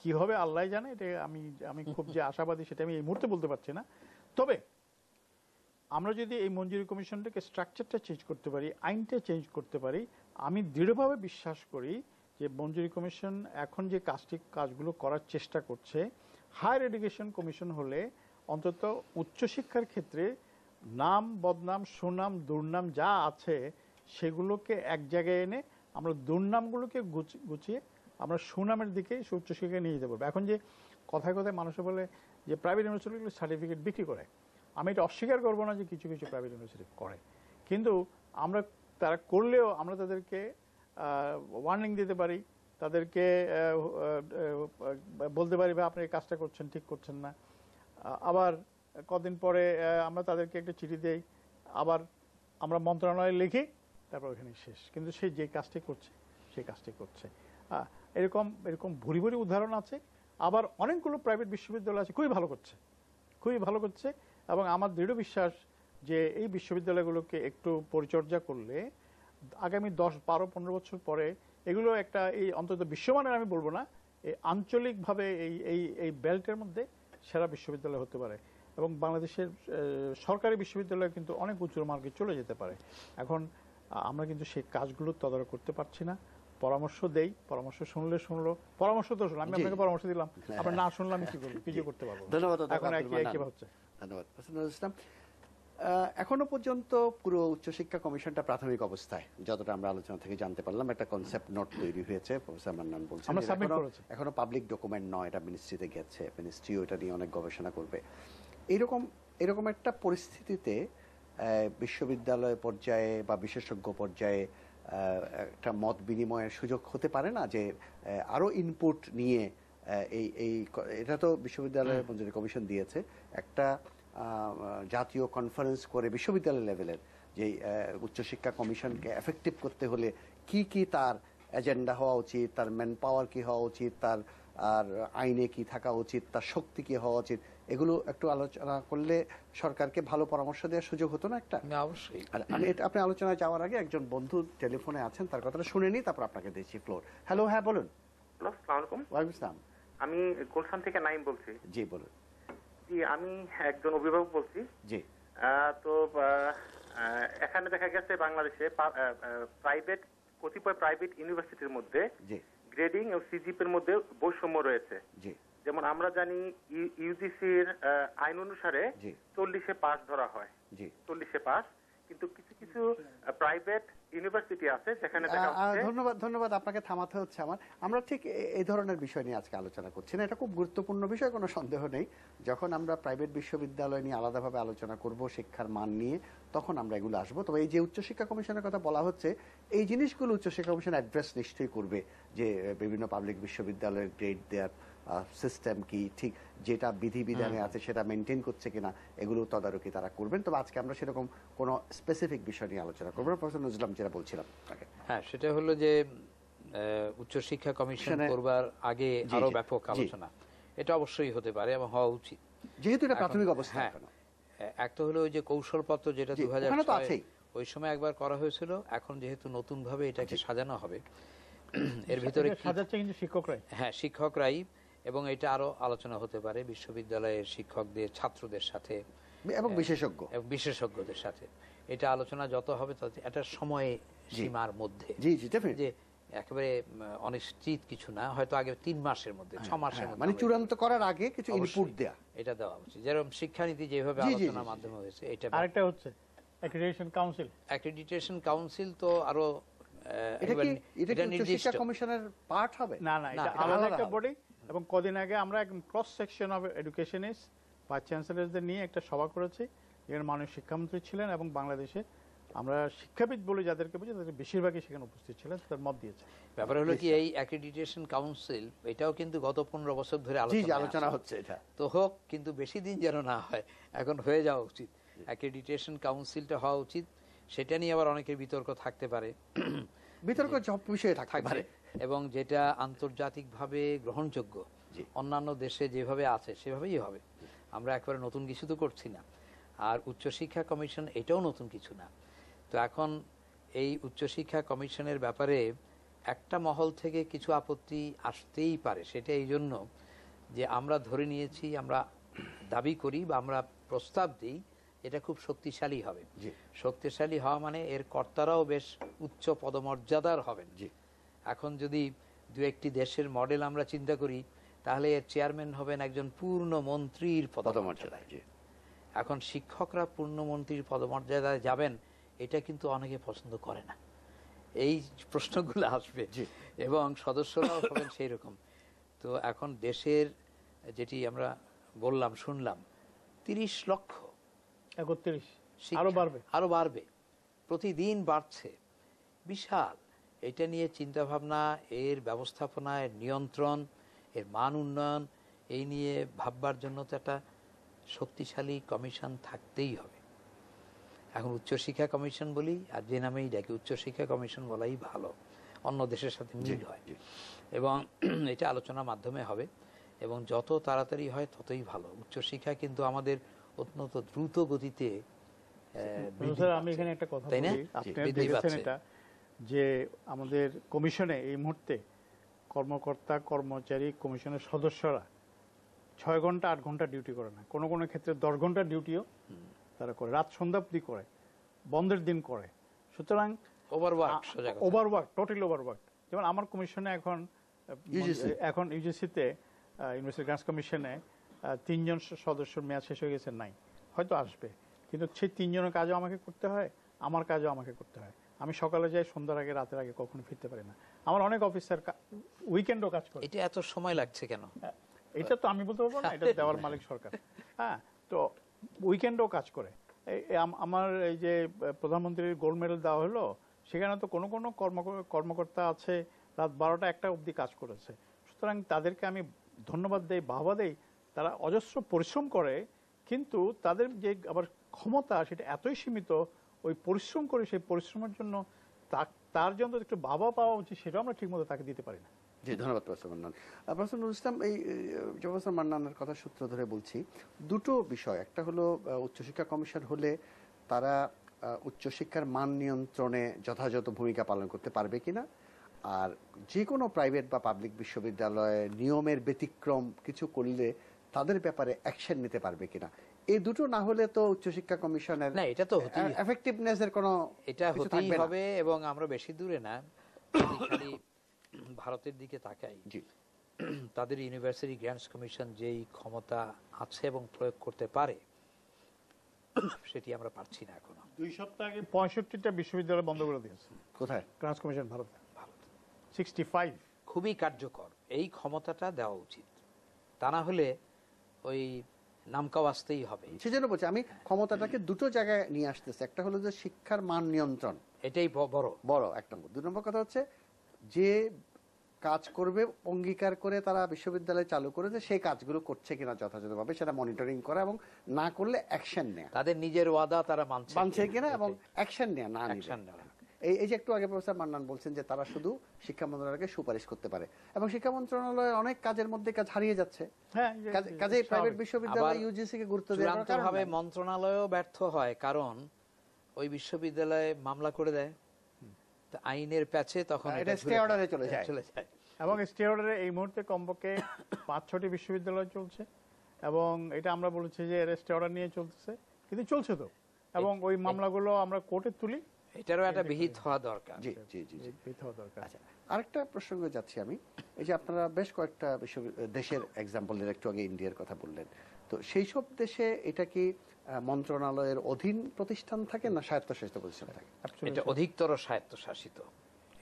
কি হবে আল্লাহ জানে। এটা আমি খুব যে আশাবাদী সেটা আমি এই মুহূর্তে বলতে পারছি না। তবে আমরা যদি এই মঞ্জুরি কমিশনটাকে স্ট্রাকচারটা চেঞ্জ করতে পারি, আইনটা চেঞ্জ করতে পারি, আমি দৃঢ়ভাবে বিশ্বাস করি যে মঞ্জুরি কমিশন এখন যে কাজগুলো করার চেষ্টা করছে, হায়ার এডুকেশন কমিশন হলে অন্তত উচ্চশিক্ষার ক্ষেত্রে নাম বদনাম সুনাম দুর্নাম যা আছে সেগুলোকে এক জায়গায় এনে আমরা দুর্নামগুলোকে গুছিয়ে আমরা সুনামের দিকে উচ্চশিক্ষায় নিয়ে যেতে পারবো। এখন যে কথায় কথায় মানুষে বলে যে প্রাইভেট ইউনিভার্সিটিগুলো সার্টিফিকেট বিক্রি করে, আমি এটা অস্বীকার করবো না যে কিছু কিছু প্রাইভেট ইউনিভার্সিটি করে, কিন্তু তারা করলেও আমরা তাদেরকে ওয়ার্নিং দিতে পারি, তাদেরকে বলতে পারি ভাই আপনি এই কাজটা করছেন, ঠিক করছেন না। আবার কদিন পরে আমরা তাদেরকে একটা চিঠি দেই, আবার আমরা মন্ত্রণালয়ে লিখি, তারপর ওখানে শেষ। কিন্তু সে যে কাজটি করছে সেই কাজটি করছে। এরকম ভুরি ভুরি উদাহরণ আছে। আবার অনেকগুলো প্রাইভেট বিশ্ববিদ্যালয় আছে খুবই ভালো করছে, এবং আমার দৃঢ় বিশ্বাস যে এই বিশ্ববিদ্যালয়গুলোকে একটু পরিচর্যা করলে আগামী 10, 12, 15 বছর পরে এগুলো একটা এই অন্তত বিশ্বমানের আমি বলবো না, এই আঞ্চলিকভাবে এই বেল্টের মধ্যে সেরা বিশ্ববিদ্যালয় হতে পারে, এবং বাংলাদেশের সরকারি বিশ্ববিদ্যালয় কিন্তু অনেক উঁচু মার্গে চলে যেতে পারে। এখন আমরা কিন্তু সেই কাজগুলো তদারক করতে পারছি না। পরামর্শ দেই, পরামর্শ শুনলো, পরামর্শ তো শুনলাম, আমি আপনাকে পরামর্শ দিলাম, আপনার না শুনলাম আমি কি করবো, কিছু করতে পারবো। ধন্যবাদ। এখন একই হচ্ছে। ধন্যবাদ ইসলাম। এখনো পর্যন্ত পুরো উচ্চশিক্ষা কমিশনটা প্রাথমিক অবস্থায়, যতটা আমরা আলোচনা থেকে জানতে পারলাম, একটা কনসেপ্ট নোট তৈরি হয়েছে, প্রফেসর মান্নান বলছেন এখনো পাবলিক ডকুমেন্ট নয়, এটা মিনিস্ট্রিতে গেছে, মিনিস্ট্রিও এটা নিয়ে অনেক গবেষণা করবে। এরকম একটা পরিস্থিতিতে বিশ্ববিদ্যালয় পর্যায়ে বা বিশেষজ্ঞ পর্যায়ে একটা মত বিনিময়ের সুযোগ হতে পারে না, যে আরো ইনপুট নিয়ে এটা তো বিশ্ববিদ্যালয় মঞ্জুরি কমিশন দিয়েছে, একটা জাতীয় কনফারেন্স করে বিশ্ববিদ্যালয় লেভেলের যে উচ্চশিক্ষা কমিশনকে এফেক্টিভ করতে হলে কি কি তার এজেন্ডা হওয়া উচিত, তার ম্যান পাওয়ার কি হওয়া উচিত, তার আর আইনে কি থাকা উচিত, তার শক্তি কি হওয়া উচিত, এগুলো একটু আলোচনা করলে সরকারকে ভালো পরামর্শ দেওয়ার সুযোগ হতো না একটা? অবশ্যই। আর আমি আপনি আলোচনায় যাওয়ার আগে একজন বন্ধু টেলিফোনে আছেন, তার কথাটা শুনে নিই, তারপর আপনাকে দিচ্ছি ফ্লোর। হ্যালো, হ্যাঁ বলুন। হ্যালো, আসসালামু আলাইকুম। ওয়ালাইকুম আসসালাম। আমি গুলশান থেকে নাইম বলছি। জি বলুন। জি, আমি একজন অভিভাবক বলছি। জি। তো এখানে দেখা গেছে বাংলাদেশে কতিপয় প্রাইভেট ইউনিভার্সিটির মধ্যে জি গ্রেডিং এবং সিজিপির মধ্যে বৈষম্য রয়েছে। জি যেমন আমরা জানি ইউজিসির আইন অনুসারে জি 40-এ পাস ধরা হয়। জি 40-এ পাস, কিন্তু কিছু কিছু প্রাইভেট ইউনিভার্সিটি আছে যেখানে দেখা যাচ্ছে। ধন্যবাদ আপনাকে থামাতে হচ্ছে আমার। আমরা ঠিক এই ধরনের বিষয় নিয়ে আজকে আলোচনা করছি না, এটা খুব গুরুত্বপূর্ণ বিষয়, কোনো সন্দেহ নেই। যখন আমরা প্রাইভেট বিশ্ববিদ্যালয় নিয়ে আলাদাভাবে আলোচনা করব, শিক্ষার মান নিয়ে, তখন আমরা এগুলো আসবো। তবে এই যে উচ্চশিক্ষা কমিশনের কথা বলা হচ্ছে, এই জিনিসগুলো উচ্চশিক্ষা কমিশন অ্যাড্রেস নিশ্চয়ই করবে, যে বিভিন্ন পাবলিক বিশ্ববিদ্যালয়ের গ্রেড দেওয়ার সিস্টেম কি, ঠিক যেটা বিধিবিধানে আছে সেটা মেনটেন করছে কিনা, এগুলো তদারকি তারা করবেন। তবে আজকে আমরা সেরকম কোনো স্পেসিফিক বিষয় নিয়ে আলোচনা করবো না। প্রফেসর নজরুল, যেটা বলছিলাম তাকে। হ্যাঁ, সেটা হলো যে উচ্চশিক্ষা কমিশন করবার আগে আরো ব্যাপক আলোচনা এটা অবশ্যই হতে পারে এবং হওয়া উচিত, যেহেতু এটা প্রাথমিক অবস্থা। একটা হলো ওই যে কৌশলপত্র, যেটা 2006 ওই সময় একবার করা হয়েছিল। এখন যেহেতু নতুন ভাবে এটাকে সাজানো হবে, এর ভিতরে সাজাচ্ছে কিন্তু শিক্ষকরাই। হ্যাঁ, শিক্ষকরাই, এবং এটা আরো আলোচনা হতে পারে বিশ্ববিদ্যালয়ের শিক্ষকদের, ছাত্রদের সাথে এবং বিশেষজ্ঞদের সাথে। এটা আলোচনা যত হবে তত একটা সময় সীমার মধ্যে, যে একেবারে অনিশ্চিত কিছু না, হয়তো আগে 3 মাসের মধ্যে, 6 মাসের মধ্যে, মানে চূড়ান্ত করার আগে কিছু ইনপুট দেয়া, এটা দেওয়া উচিত। যেরকম শিক্ষানীতি যেভাবে আলোচনার মাধ্যমে হয়েছে, এটা আরেকটা হচ্ছে অ্যাক্রিডিটেশন কাউন্সিল। অ্যাক্রিডিটেশন কাউন্সিল তো আরো এটা কি উচ্চশিক্ষা কমিশনের পার্ট হবে? না, এটা আলাদা একটা বডি। এবং কদিন আগে আমরা একদম cross section of educationist vice চ্যান্সেলরদের নিয়ে একটা সভা করেছি, যেখানে মাননীয় শিক্ষামন্ত্রী ছিলেন এবং বাংলাদেশে আমরা শিক্ষাবিদ বলে যাদেরকে বুঝি তাদের বেশিরভাগই সেখানে উপস্থিত ছিলেন, তাদের মত দিয়েছে। ব্যাপার হলো কি, এই অ্যাক্রিডিটেশন কাউন্সিল এটাও কিন্তু গত 15 বছর ধরে আলোচনা হচ্ছে। এটা তো হোক, কিন্তু বেশি দিন যেন না হয়, এখন হয়ে যাওয়া উচিত। অ্যাক্রিডিটেশন কাউন্সিলটা হওয়া উচিত। সেটা নিয়ে আবার অনেকের বিতর্ক থাকতে পারে, বিতর্ক সব বিষয়ে থাকতে পারে, এবং যেটা আন্তর্জাতিকভাবে গ্রহণযোগ্য, অন্যান্য দেশে যেভাবে আছে সেভাবেই হবে। আমরা একবারে নতুন কিছু তো করছি না। আর উচ্চশিক্ষা কমিশন এটাও নতুন কিছু না। তো এখন এই উচ্চশিক্ষা কমিশনের ব্যাপারে একটা মহল থেকে কিছু আপত্তি আসতেই পারে। সেটা এই জন্য যে আমরা ধরে নিয়েছি, আমরা দাবি করি বা আমরা প্রস্তাব দিই, এটা খুব শক্তিশালী হবে। শক্তিশালী হওয়া মানে এর কর্তারাও বেশ উচ্চ পদমর্যাদার হবেন। এখন যদি 2-1টি দেশের মডেল আমরা চিন্তা করি, তাহলে এর চেয়ারম্যান হবেন একজন পূর্ণ মন্ত্রীর পদমর্যাদায়। এখন শিক্ষকরা পূর্ণমন্ত্রীর পদমর্যাদায় যাবেন, এটা কিন্তু অনেকে পছন্দ করে না। এই প্রশ্নগুলো আসবে এবং সদস্যরাও হবেন সেই রকম। তো এখন দেশের যেটি আমরা বললাম, শুনলাম 30 লক্ষ, 31 আরো বাড়বে, প্রতিদিন বাড়ছে, বিশাল। এটা নিয়ে চিন্তা ভাবনা, এর ব্যবস্থাপনা, এর নিয়ন্ত্রণ, এর মান উন্নয়ন, এই নিয়ে ভাববার জন্য তো একটা শক্তিশালী কমিশন থাকতেই হবে। এখন উচ্চশিক্ষা কমিশন বলি, আর যে নামেই ডাকি উচ্চশিক্ষা কমিশন বলাই ভালো, অন্য দেশের সাথে মিল হয়, এবং এটা আলোচনার মাধ্যমে হবে, এবং যত তাড়াতাড়ি হয় ততই ভালো। উচ্চশিক্ষা কিন্তু আমাদের অত্যন্ত দ্রুত গতিতে, আমি এখানে একটা কথা বলি, আপনি দেখেছেন এটা, যে আমাদের কমিশনে এই মুহূর্তে কর্মকর্তা কর্মচারী, কমিশনের সদস্যরা 6 ঘন্টা 8 ঘন্টা ডিউটি করে না, কোনো কোনো ক্ষেত্রে 10 ঘন্টা ডিউটিও তারা করে, রাত সন্ধ্যা অবধি করে, বন্ধের দিন করে। সুতরাং ওভারওয়ার্ক, টোটাল ওভারওয়ার্ক। যেমন আমার কমিশনে এখন ইউজিসিতে, ইউনিভার্সিটি গ্রান্টস কমিশনে 3 জন সদস্যর মেয়াদ শেষ হয়ে গেছে, নাই, হয়তো আসবে, কিন্তু সেই 3 জনের কাজও আমাকে করতে হয়, আমার কাজও আমাকে করতে হয়। আমি সকালে যাই, সন্ধ্যার আগে, রাতের আগে কখনো ফিরতে পারি না। আমার অনেক অফিসার উইকেন্ডও কাজ করে। এটা এত সময় লাগছে কেন? এটা তো আমি বলতে পারবো না, এটা দেওয়ার মালিক সরকার। হ্যাঁ, তো উইকেন্ডও কাজ করে। আমার এই যে প্রধানমন্ত্রীর গোল্ড মেডেল দেওয়া হলো, সেখানে তো কোনো কোনো কর্মকর্তা আছে রাত 12টা-1টা অবধি কাজ করেছে। সুতরাং তাদেরকে আমি ধন্যবাদ দেই, বাহবা দেই। তারা অজস্র পরিশ্রম করে, কিন্তু তাদের যে আবার ক্ষমতা সেটা এতই সীমিত, ওই পরিশ্রম করে সেই পরিশ্রমের জন্য তার জন্য একটু বাবা পাওয়া উচিত, সেটাও আমরা ঠিক মতো তাকে দিতে পারি না। জি, ধন্যবাদ প্রফেসর মান্নান। প্রফেসর নুরুল ইসলাম, এই প্রফেসর মান্নানের কথা সূত্র ধরে বলছি, দুটো বিষয়। একটা হলো উচ্চশিক্ষা কমিশন হলে তারা উচ্চশিক্ষার মান নিয়ন্ত্রণে যথাযথ ভূমিকা পালন করতে পারবে কিনা, আর যে কোনো প্রাইভেট বা পাবলিক বিশ্ববিদ্যালয়ে নিয়মের ব্যতিক্রম কিছু করলে তাদের ব্যাপারে অ্যাকশন নিতে পারবে কিনা। এই দুটো না হলে তো উচ্চশিক্ষা কমিশনের না, এটা তো হতেই এফেক্টিভনেস এর কোনো এটা কিছু হতেই থাকবে না। হবে। এবং আমরা বেশি দূরে না, যদি খালি ভারতের দিকে তাকাই, জি, তাদের ইউনিভার্সিটি গ্র্যান্টস কমিশন যেই ক্ষমতা আছে এবং প্রয়োগ করতে পারে, সেটি আমরা পারছি না এখনো। 2 সপ্তাহ আগে 65টা বিশ্ববিদ্যালয় বন্ধ করে দিয়েছে কোথায়? গ্রান্টস কমিশন ভারতে। 65। খুবই কার্যকর, এই ক্ষমতাটা দেওয়া উচিত। তা না হলে ওই নামকা আসতেই হবে। সেজন্য বলছি আমি ক্ষমতাটাকে দুটো জায়গায় নিয়ে আসতেছি। একটা হলো যে শিক্ষার মান নিয়ন্ত্রণ, এটাই বড়। বড় এক নম্বর। 2 নম্বর কথা হচ্ছে যে কাজ করবে অঙ্গীকার করে তারা বিশ্ববিদ্যালয় চালু করেছে, সেই কাজগুলো করছে কিনা যথাযথভাবে সেটা মনিটরিং করা, এবং না করলে অ্যাকশন নেওয়া, তাদের নিজের ওয়াদা তারা মানছে কিনা এবং অ্যাকশন নেওয়া, না অ্যাকশন নিলে। নেওয়া। এই যে একটু আগে প্রফেসর মান্নান বলছেন যে তারা শুধু শিক্ষা মন্ত্রণালয়কে সুপারিশ করতে পারে, এবং শিক্ষা মন্ত্রণালয় অনেক কাজের মধ্যে কাজ হারিয়ে যাচ্ছে। হ্যাঁ, কাজে প্রাইভেট স্বাভাবিক। বিশ্ববিদ্যালয় আবার ইউজিসি কে গুরুত্ব দেওয়ার কারণ চূড়ান্তভাবে নাই। মন্ত্রণালয়ও ব্যর্থ হয়, কারণ ওই বিশ্ববিদ্যালয়ে মামলা করে দেয়, তো আইনের প্যাচে তখন এটা স্টে অর্ডারে চলে যায়। এবং স্টে অর্ডারে এই মুহূর্তে কমপক্ষে 5-6টি বিশ্ববিদ্যালয় চলছে, এবং এটা আমরা বলেছি যে স্টে অর্ডার নিয়ে চলতেছে, কিন্তু চলছে তো। এবং ওই মামলাগুলো আমরা কোর্টে তুলি, এটারও একটা বিহিত হওয়া দরকার। জি জি জি জি। বিহিত হওয়া দরকার। আচ্ছা, আরেকটা প্রসঙ্গে যাচ্ছি আমি। এই যে আপনারা বেশ কয়েকটা দেশের এক্সাম্পল দিলেন, একটু আগে ইন্ডিয়ার কথা বললেন, তো সেই সব দেশে এটা কি মন্ত্রণালয়ের অধীন প্রতিষ্ঠান থাকে না স্বায়ত্তশাসিত প্রতিষ্ঠান থাকে? এটা অধিকতর স্বায়ত্তশাসিত,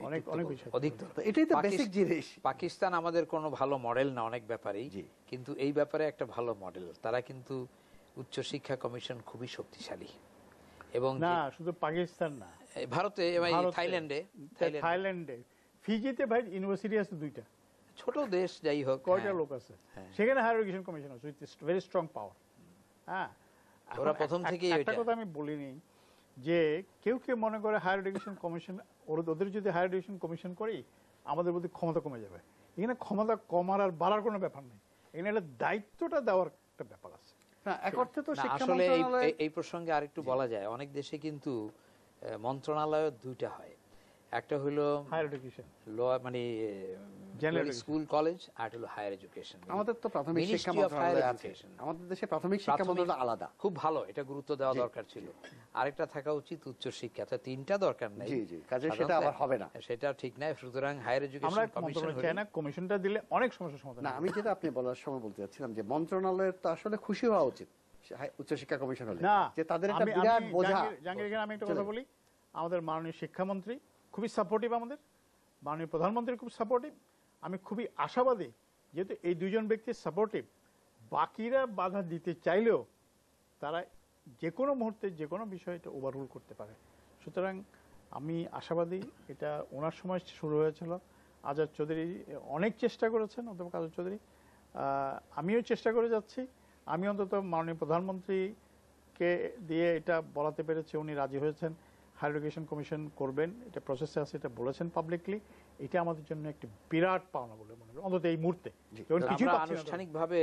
অনেক বিষয়। অধিকতর। তো এটাই তো বেসিক জিনিস। পাকিস্তান আমাদের কোনো ভালো মডেল না অনেক ব্যাপারেই, জি। কিন্তু এই ব্যাপারে একটা ভালো মডেল। তারা কিন্তু উচ্চশিক্ষা কমিশন খুবই শক্তিশালী। এবং না, শুধু পাকিস্তান না, ভারতে, থাইল্যান্ডে, ফিজিতে ভাই ইউনিভার্সিটি আছে 2টা, ছোট দেশ যাই হোক, কয়টা লোক আছে সেখানে হায়ার এডুকেশন কমিশন আছে উইথ ভেরি স্ট্রং পাওয়ার। হ্যাঁ, ওরা প্রথম থেকেই একটা কথা আমি বলিনি যে কেউ মনে করে হায়ার এডুকেশন কমিশন, ওদের যদি হায়ার এডুকেশন কমিশন করি আমাদের প্রতি ক্ষমতা কমে যাবে। এখানে ক্ষমতা কমার আর বাড়ার কোনো ব্যাপার নেই, এখানে একটা দায়িত্বটা দেওয়ার একটা ব্যাপার আছে। এক অর্থে তো শিক্ষা আসলে মন্ত্রণালয় এই প্রসঙ্গে আরেকটু বলা যায়, অনেক দেশে কিন্তু মন্ত্রণালয় 2টা হয়। একটা হলো হায়ার এডুকেশন, মানে General স্কুল কলেজ, আর হলো হায়ার এডুকেশন। আমাদের তো প্রাথমিক শিক্ষা মন্ত্রণালয় আছে, আমাদের দেশে প্রাথমিক শিক্ষা মন্ত্রণালয় আলাদা। খুব ভালো, এটা গুরুত্ব দেওয়া দরকার ছিল। আরেকটা থাকা উচিত উচ্চ শিক্ষা, তো 3টা দরকার নাই। জি জি, কাজে সেটা আবার হবে না, সেটা ঠিক নাই। সুতরাং হায়ার আমরা এডুকেশন কমিশন মন্ত্রণালয় চাই না, কমিশনটা দিলে অনেক সমস্যার সমাধান না। আমি যেটা আপনি বলার সময় বলতে চাচ্ছিলাম যে মন্ত্রণালয়ের তো আসলে খুশি হওয়া উচিত উচ্চশিক্ষা কমিশন হলে, না, যে তাদের একটা বিরাট বোঝা। জাহাঙ্গীর, এখানে আমি একটা কথা বলি, আমাদের মাননীয় শিক্ষামন্ত্রী খুবই সাপোর্টিভ, আমাদের মাননীয় প্রধানমন্ত্রী খুব সাপোর্টিভ। আমি খুবই আশাবাদী, যেহেতু এই 2জন ব্যক্তি সাপোর্টিভ, বাকিরা বাধা দিতে চাইলেও তারা যে কোনো মুহূর্তে যে কোনো বিষয়টা ওভাররুল করতে পারে। সুতরাং আমি আশাবাদী, এটা ওনার সময় শুরু হয়েছিল। আজাদ চৌধুরী অনেক চেষ্টা করেছেন, অধ্যাপক আজাদ চৌধুরী, আমিও চেষ্টা করে যাচ্ছি। আমি অন্তত মাননীয় প্রধানমন্ত্রীকে দিয়ে এটা বলাতে পেরেছি, উনি রাজি হয়েছেন, হায়ার এডুকেশন কমিশন করবেন, এটা প্রসেসে আছে, এটা বলেছেন পাবলিকলি। এটা আমাদের জন্য একটি বিরাট পাওনা বলে মনে করি, অন্তত এই মুহূর্তে। আমরা আনুষ্ঠানিকভাবে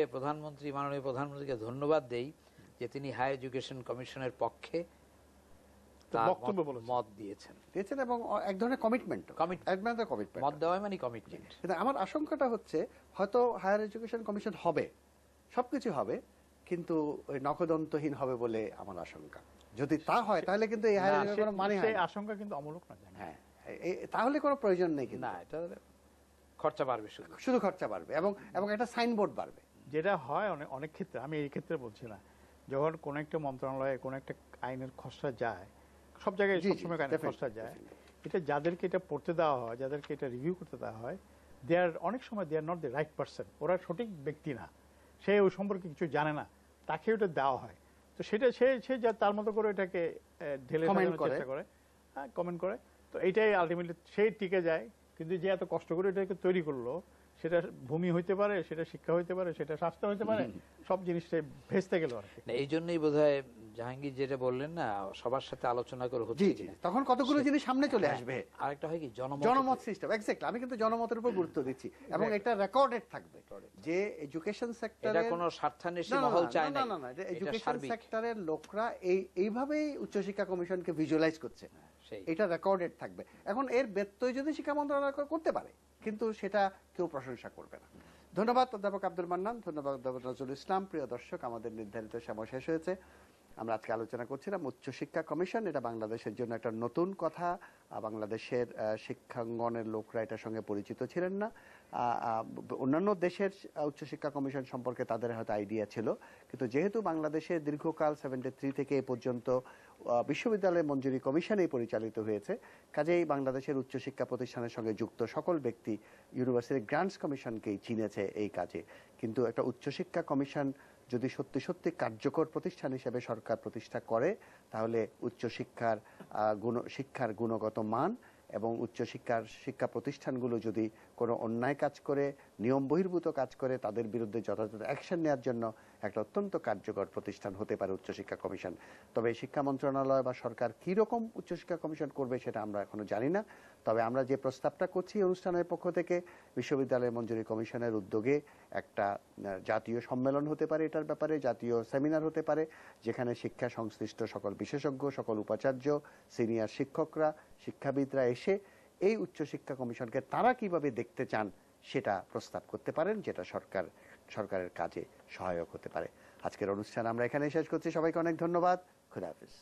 মাননীয় প্রধানমন্ত্রীকে ধন্যবাদ দেই যে তিনি হায়ার এডুকেশন কমিশনের পক্ষে মত দিয়েছেন এবং এক ধরনের কমিটমেন্ট, মত দেওয়া মানে কমিটমেন্ট। কিন্তু আমার আশঙ্কাটা হচ্ছে হয়তো হায়ার এডুকেশন কমিশন হবে, সবকিছু হবে, কিন্তু ওই নখদন্তহীন হবে বলে আমার আশঙ্কা। যদি তা হয় তাহলে কিন্তু এই হায়ার এডুকেশন কোনো মানে হয় না। আশঙ্কা কিন্তু অমূলক না। হ্যাঁ, তাহলে কোনো প্রয়োজন নেই, কিন্তু না, এটা খরচা বাড়বে, শুধু খরচা বাড়বে এবং একটা সাইনবোর্ড বাড়বে। যেটা হয় অনেক ক্ষেত্রে, আমি এই ক্ষেত্রে বলছি না, যখন কোন একটা মন্ত্রণালয়ে কোন একটা আইনের খসড়া যায়, সব জায়গায় সবসময় আইনের খসড়া যায়, এটা যাদেরকে এটা পড়তে দেওয়া হয়, যাদেরকে এটা রিভিউ করতে দেওয়া হয়, অনেক সময় they are not the right person, ওরা সঠিক ব্যক্তি না, সে ওই সম্পর্কে কিছু জানে না, তাকে ওটা দেওয়া হয়। তো সেটা সে যা তার মতো করে এটাকে ঢেলে চেষ্টা করে, হ্যাঁ, কমেন্ট করে, তো এইটাই আলটিমেটলি সেই টিকে যায়। কিন্তু যে এত কষ্ট করে এটাকে তৈরি করলো, সেটা ভূমি হইতে পারে, সেটা শিক্ষা হইতে পারে, সেটা স্বাস্থ্য হইতে পারে, সব জিনিসটাই ভেস্তে গেল আর কি। এই জন্যই বোধহয় জাহাঙ্গীর যেটা বললেন না, সবার সাথে আলোচনা করে জি হচ্ছে জি কিনা। তখন কতগুলো জিনিস সামনে চলে হ্যাঁ, আসবে। আরেকটা হয় কি জনমত সিস্টেম, এক্স্যাক্টলি, আমি কিন্তু জনমতের উপর গুরুত্ব দিচ্ছি এবং এটা রেকর্ডেড থাকবে যে এডুকেশন এটা সেক্টরে কোনো স্বার্থান্বেষী মহল চায় না, না এডুকেশন সেক্টরের লোকরা এইভাবেই উচ্চশিক্ষা কমিশনকে ভিজুয়ালাইজ করছে, সেই এটা রেকর্ডেড থাকবে। এখন এর ব্যত্যয় যদি শিক্ষা মন্ত্রণালয় করতে পারে, কিন্তু সেটা কেউ প্রশংসা করবে না। ধন্যবাদ অধ্যাপক আব্দুল মান্নান, ধন্যবাদ অধ্যাপক নজরুল ইসলাম। প্রিয় দর্শক, আমাদের নির্ধারিত সময় শেষ হয়েছে। আমরা আজকে আলোচনা করছিলাম উচ্চশিক্ষা কমিশন। এটা বাংলাদেশের জন্য একটা নতুন কথা। বাংলাদেশের শিক্ষাঙ্গনের লোকরা এটার সঙ্গে পরিচিত ছিলেন না। অন্যান্য দেশের উচ্চশিক্ষা কমিশন সম্পর্কে তাদের হয়তো আইডিয়া ছিল, কিন্তু যেহেতু বাংলাদেশে দীর্ঘকাল 73 থেকে এ পর্যন্ত বিশ্ববিদ্যালয় মঞ্জুরি কমিশনেই পরিচালিত হয়েছে, কাজেই বাংলাদেশের উচ্চশিক্ষা প্রতিষ্ঠানের সঙ্গে যুক্ত সকল ব্যক্তি ইউনিভার্সিটি গ্রান্টস কমিশনকেই চিনেছে এই কাজে। কিন্তু একটা উচ্চশিক্ষা কমিশন যদি সত্যি সত্যি কার্যকর প্রতিষ্ঠান হিসেবে সরকার প্রতিষ্ঠা করে, তাহলে শিক্ষার গুণগত মান এবং শিক্ষা প্রতিষ্ঠানগুলো যদি কোনো অন্যায় কাজ করে, নিয়ম বহির্ভূত কাজ করে, তাদের বিরুদ্ধে যথাযথ অ্যাকশন নেওয়ার জন্য একটা অত্যন্ত কার্যকর প্রতিষ্ঠান হতে পারে উচ্চশিক্ষা কমিশন। তবে শিক্ষা মন্ত্রণালয় বা সরকার কি রকম উচ্চশিক্ষা কমিশন করবে সেটা আমরা এখনো জানি না। তবে আমরা যে প্রস্তাবটা করছি অনুষ্ঠানের পক্ষ থেকে, বিশ্ববিদ্যালয় মঞ্জুরি কমিশনের উদ্যোগে একটা জাতীয় সম্মেলন হতে পারে, এটার ব্যাপারে জাতীয় সেমিনার হতে পারে, যেখানে শিক্ষা সংশ্লিষ্ট সকল বিশেষজ্ঞ, সকল উপাচার্য, সিনিয়র শিক্ষকরা, শিক্ষাবিদরা এসে এই উচ্চশিক্ষা কমিশনকে তারা কিভাবে দেখতে চান সেটা প্রস্তাব করতে পারেন, যেটা সরকারের কাজে সহায়ক হতে পারে। আজকের অনুষ্ঠান আমরা এখানে শেষ করছি। সবাইকে অনেক ধন্যবাদ। খুদা হাফেজ।